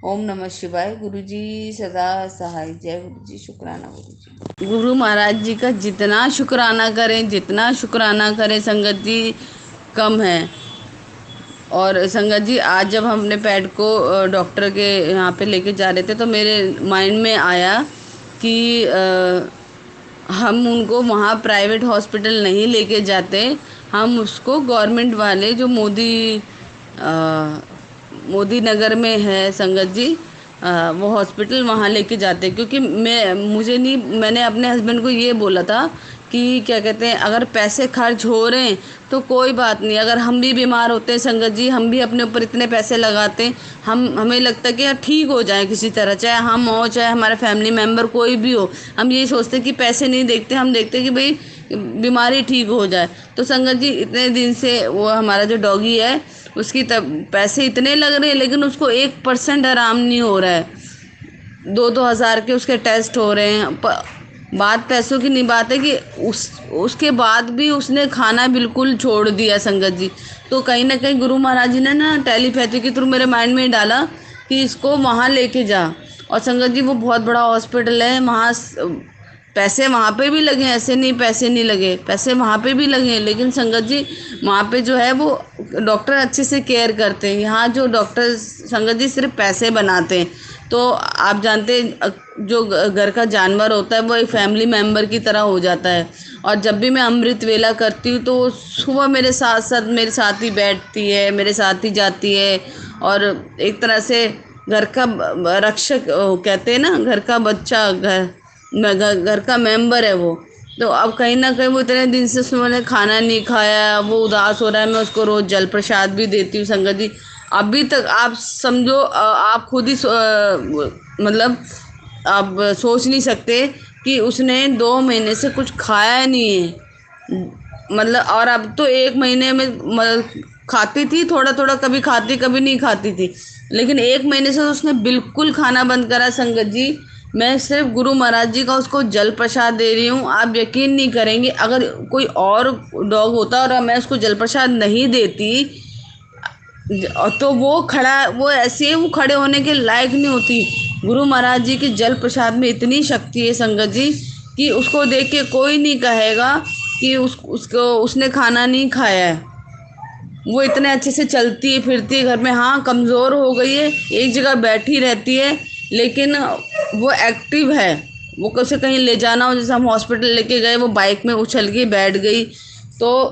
ओम नमः शिवाय, गुरु जी सदा सहाय। जय गुरु जी। शुक्राना गुरु जी। गुरु महाराज जी का जितना शुक्राना करें, जितना शुक्राना करें संगत जी कम है। और संगत जी आज जब हम अपने पेट को डॉक्टर के यहाँ पे लेके जा रहे थे तो मेरे माइंड में आया कि हम उनको वहाँ प्राइवेट हॉस्पिटल नहीं लेके जाते, हम उसको गवर्नमेंट वाले जो मोदी नगर में है संगत जी, वो हॉस्पिटल वहाँ लेके जाते। क्योंकि मैंने अपने हस्बैंड को ये बोला था कि क्या कहते हैं अगर पैसे खर्च हो रहे हैं तो कोई बात नहीं। अगर हम भी बीमार होते हैं संगत जी, हम भी अपने ऊपर इतने पैसे लगाते हैं, हमें लगता है कि यार ठीक हो जाए किसी तरह, चाहे हम हो चाहे हमारे फैमिली मेम्बर कोई भी हो। हम ये सोचते कि पैसे नहीं देखते, हम देखते कि भाई बीमारी ठीक हो जाए। तो संगत जी इतने दिन से वो हमारा जो डॉगी है उसकी तब पैसे इतने लग रहे हैं लेकिन उसको 1% आराम नहीं हो रहा है। 2-2 हज़ार के उसके टेस्ट हो रहे हैं। बात पैसों की नहीं, बात है कि उसके बाद भी उसने खाना बिल्कुल छोड़ दिया संगत जी। तो कहीं ना कहीं गुरु महाराज जी ने ना टेलीपैथी के थ्रू मेरे माइंड में डाला कि इसको वहाँ लेके जा। और संगत जी वो बहुत बड़ा हॉस्पिटल है, वहाँ पैसे वहाँ पे भी लगे, ऐसे नहीं पैसे नहीं लगे, पैसे वहाँ पे भी लगे। लेकिन संगत जी वहाँ पे जो है वो डॉक्टर अच्छे से केयर करते हैं। यहाँ जो डॉक्टर संगत जी सिर्फ पैसे बनाते हैं। तो आप जानते हैं जो घर का जानवर होता है वो एक फैमिली मेम्बर की तरह हो जाता है। और जब भी मैं अमृत वेला करती हूँ तो सुबह मेरे साथ ही बैठती है, मेरे साथ ही जाती है। और एक तरह से घर का रक्षक कहते हैं ना, घर का बच्चा, घर का मेंबर है वो। तो अब कहीं ना कहीं वो इतने दिन से उसने खाना नहीं खाया, वो उदास हो रहा है, मैं उसको रोज़ जल प्रसाद भी देती हूँ संगत जी। अभी तक आप समझो, आप खुद ही मतलब आप सोच नहीं सकते कि उसने 2 महीने से कुछ खाया नहीं है। मतलब और अब तो 1 महीने में मतलब खाती थी थोड़ा थोड़ा, कभी खाती कभी नहीं खाती थी। लेकिन 1 महीने से उसने बिल्कुल खाना बंद करा संगत जी। मैं सिर्फ गुरु महाराज जी का उसको जल प्रसाद दे रही हूँ। आप यकीन नहीं करेंगे, अगर कोई और डॉग होता और मैं उसको जल प्रसाद नहीं देती तो वो ऐसे वो खड़े होने के लायक नहीं होती। गुरु महाराज जी के जल प्रसाद में इतनी शक्ति है संगत जी कि उसको देख के कोई नहीं कहेगा कि उसको उसने खाना नहीं खाया है। वो इतने अच्छे से चलती है फिरती है घर में। हाँ कमज़ोर हो गई है, एक जगह बैठी रहती है, लेकिन वो एक्टिव है। वो कैसे कहीं ले जाना हो, जैसे हम हॉस्पिटल लेके गए, वो बाइक में उछल के बैठ गई। तो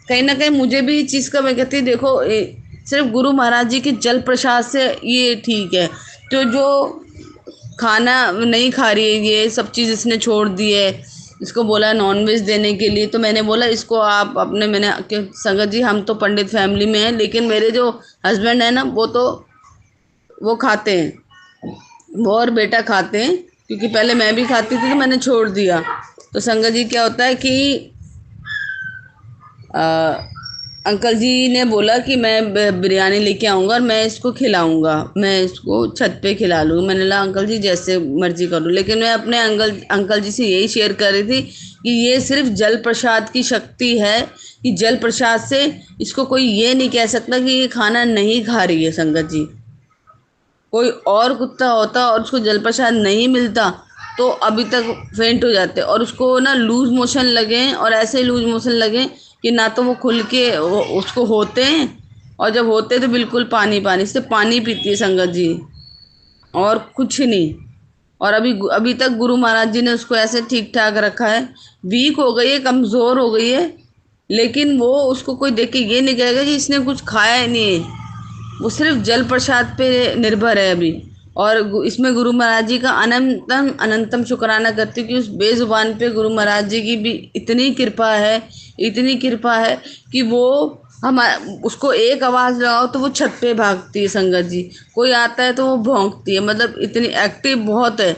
कहीं ना कहीं मुझे भी इस चीज़ का, मैं कहती देखो सिर्फ गुरु महाराज जी के जल प्रसाद से ये ठीक है। तो जो खाना नहीं खा रही है, ये सब चीज़ इसने छोड़ दी है। इसको बोला नॉनवेज देने के लिए, तो मैंने बोला इसको आप अपने, मैंने कि संगत जी हम तो पंडित फैमिली में हैं, लेकिन मेरे जो हस्बैंड है ना वो खाते हैं, वो और बेटा खाते हैं, क्योंकि पहले मैं भी खाती थी तो मैंने छोड़ दिया। तो संगत जी क्या होता है कि अंकल जी ने बोला कि मैं बिरयानी लेके आऊँगा और मैं इसको खिलाऊँगा, मैं इसको छत पे खिला लूँ। मैंने कहा अंकल जी जैसे मर्जी करो, लेकिन मैं अपने अंकल जी से यही शेयर कर रही थी कि ये सिर्फ जल प्रसाद की शक्ति है, कि जल प्रसाद से इसको कोई ये नहीं कह सकता कि ये खाना नहीं खा रही है। संगत जी, कोई और कुत्ता होता और उसको जल प्रसाद नहीं मिलता तो अभी तक फेंट हो जाते, और उसको ना लूज मोशन लगे, और ऐसे लूज मोशन लगे कि ना तो वो खुल के उसको होते हैं, और जब होते तो बिल्कुल पानी पानी, सिर्फ पानी पीती है संगत जी, और कुछ नहीं। और अभी तक गुरु महाराज जी ने उसको ऐसे ठीक ठाक रखा है। वीक हो गई है, कमज़ोर हो गई है, लेकिन वो उसको कोई देख के ये नहीं कहेगा कि इसने कुछ खाया ही नहीं है। वो सिर्फ जल प्रसाद पे निर्भर है अभी। और इसमें गुरु महाराज जी का अनंतम अनंतम शुक्राना करती हूँ कि उस बेजुबान पे गुरु महाराज जी की भी इतनी कृपा है, इतनी कृपा है कि वो उसको एक आवाज़ लगाओ तो वो छत पे भागती है। संगत जी, कोई आता है तो वो भौंकती है, मतलब इतनी एक्टिव बहुत है।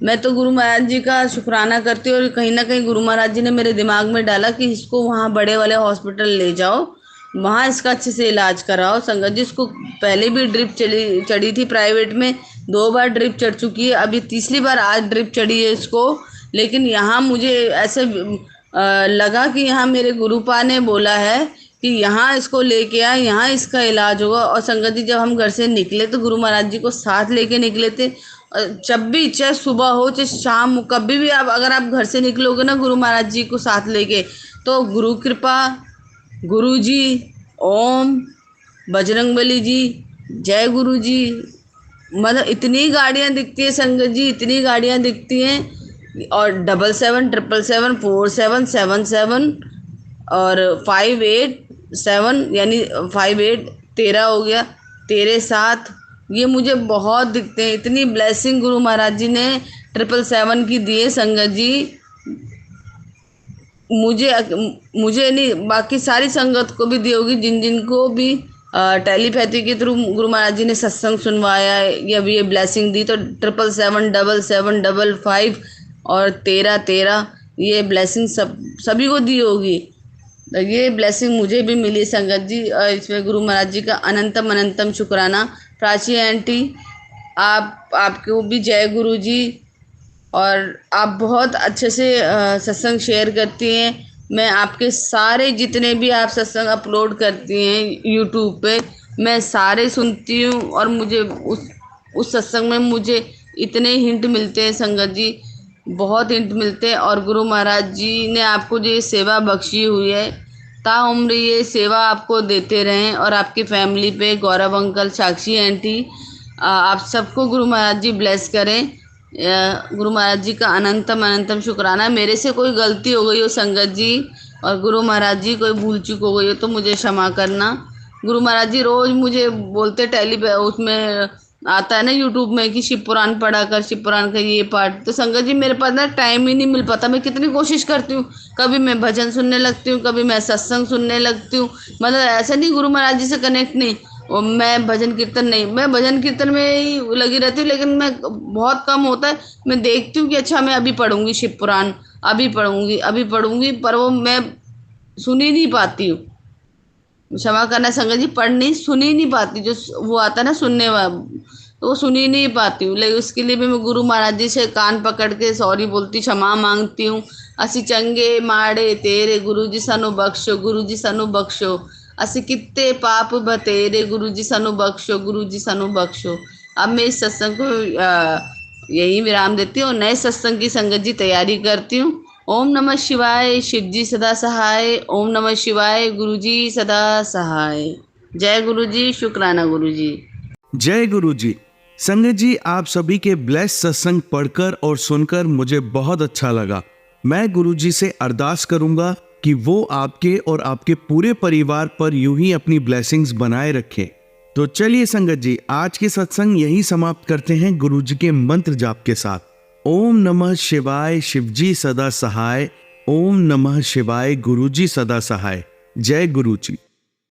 मैं तो गुरु महाराज जी का शुक्राना करती हूँ, और कहीं ना कहीं गुरु महाराज जी ने मेरे दिमाग में डाला कि इसको वहाँ बड़े वाले हॉस्पिटल ले जाओ, वहाँ इसका अच्छे से इलाज कराओ। संगत जी, इसको पहले भी ड्रिप चढ़ी थी प्राइवेट में, 2 बार ड्रिप चढ़ चुकी है, अभी तीसरी बार आज ड्रिप चढ़ी है इसको। लेकिन यहाँ मुझे ऐसे लगा कि यहाँ मेरे गुरुपा ने बोला है कि यहाँ इसको लेके आ, यहाँ इसका इलाज होगा। और संगत जी, जब हम घर से निकले तो गुरु महाराज जी को साथ लेके निकले थे। जब भी, चाहे सुबह हो चाहे शाम हो, कभी भी आप अगर आप घर से निकलोगे ना गुरु महाराज जी को साथ लेके, तो गुरु कृपा, गुरु जी, ओम, बजरंगबली जी, जय गुरु जी, मतलब इतनी गाड़ियाँ दिखती है संगत जी, इतनी गाड़ियाँ दिखती हैं। और 7777 4777 और 587, यानी 58 13 हो गया, 13 7, ये मुझे बहुत दिखते हैं। इतनी ब्लेसिंग गुरु महाराज जी ने 777 की दी है संगत जी। मुझे नहीं, बाकी सारी संगत को भी दी होगी, जिन जिनको भी टेलीपैथी के थ्रू गुरु महाराज जी ने सत्संग सुनवाया है या भी ये ब्लेसिंग दी, तो 777 और 13 ये ब्लेसिंग सभी को दी होगी। तो ये ब्लेसिंग मुझे भी मिली संगत जी। इसमें गुरु महाराज जी का अनंतम अनंतम शुक्राना। प्राची आंटी, आपको भी जय गुरु जी। और आप बहुत अच्छे से सत्संग शेयर करती हैं। मैं आपके सारे जितने भी आप सत्संग अपलोड करती हैं यूट्यूब पे, मैं सारे सुनती हूँ, और मुझे उस सत्संग में मुझे इतने हिंट मिलते हैं संगत जी, बहुत हिंट मिलते हैं। और गुरु महाराज जी ने आपको जो ये सेवा बख्शी हुई है, ताउम्र ये सेवा आपको देते रहें। और आपकी फैमिली पे गौरव अंकल, साक्षी आंटी, आप सबको गुरु महाराज जी ब्लेस करें। गुरु महाराज जी का अनंतम अनंतम शुक्राना। मेरे से कोई गलती हो गई हो संगत जी, और गुरु महाराज जी कोई भूल चूक हो गई हो तो मुझे क्षमा करना। गुरु महाराज जी रोज़ मुझे बोलते, उसमें आता है ना यूट्यूब में कि शिव पुराण पढ़ा कर, शिव पुराण का ये पाठ। तो संगत जी, मेरे पास ना टाइम ही नहीं मिल पाता। मैं कितनी कोशिश करती हूँ, कभी मैं भजन सुनने लगती हूँ, कभी मैं सत्संग सुनने लगती हूँ, मतलब ऐसा नहीं गुरु महाराज जी से कनेक्ट नहीं, और मैं भजन कीर्तन नहीं, मैं भजन कीर्तन में ही लगी रहती हूँ, लेकिन मैं बहुत कम होता है। मैं देखती हूँ कि अच्छा मैं अभी पढ़ूंगी शिव पुराण, अभी पढ़ूंगी, पर वो मैं सुन ही नहीं पाती हूँ। क्षमा करना संगत जी, पढ़नी सुन ही नहीं पाती, जो वो आता है ना सुनने वाला, तो वो सुन ही नहीं पाती हूँ। लेकिन उसके लिए भी मैं गुरु महाराज जी से कान पकड़ के सॉरी बोलती, क्षमा मांगती हूँ। असी चंगे माड़े तेरे गुरु जी सानू बख्शो, गुरु जी सानू बख्शो, असी कित्ते पाप बतेरे, गुरु जी सानू बख्शो, गुरु जी सानू बख्शो। अब मैं इस सत्संग को यही विराम देती हूँ, नए सत्संग की संगत जी तैयारी करती हूँ। ओम नमः शिवाय, शिव जी सदा सहाय। ओम नमः शिवाय, गुरु जी सदा सहाय। जय गुरु जी, शुक्राना गुरु जी। जय गुरु जी। संगत जी, आप सभी के ब्लेस सत्संग पढ़कर और सुनकर मुझे बहुत अच्छा लगा। मैं गुरु जी से अरदास करूंगा कि वो आपके और आपके पूरे परिवार पर यूं ही अपनी ब्लेसिंग्स बनाए रखें। तो चलिए संगत जी, आज के सत्संग यही समाप्त करते हैं गुरुजी के मंत्र जाप के साथ। ओम नमः शिवाय, शिवजी सदा सहाय। ओम नमः शिवाय, गुरुजी सदा सहाय। जय गुरुजी।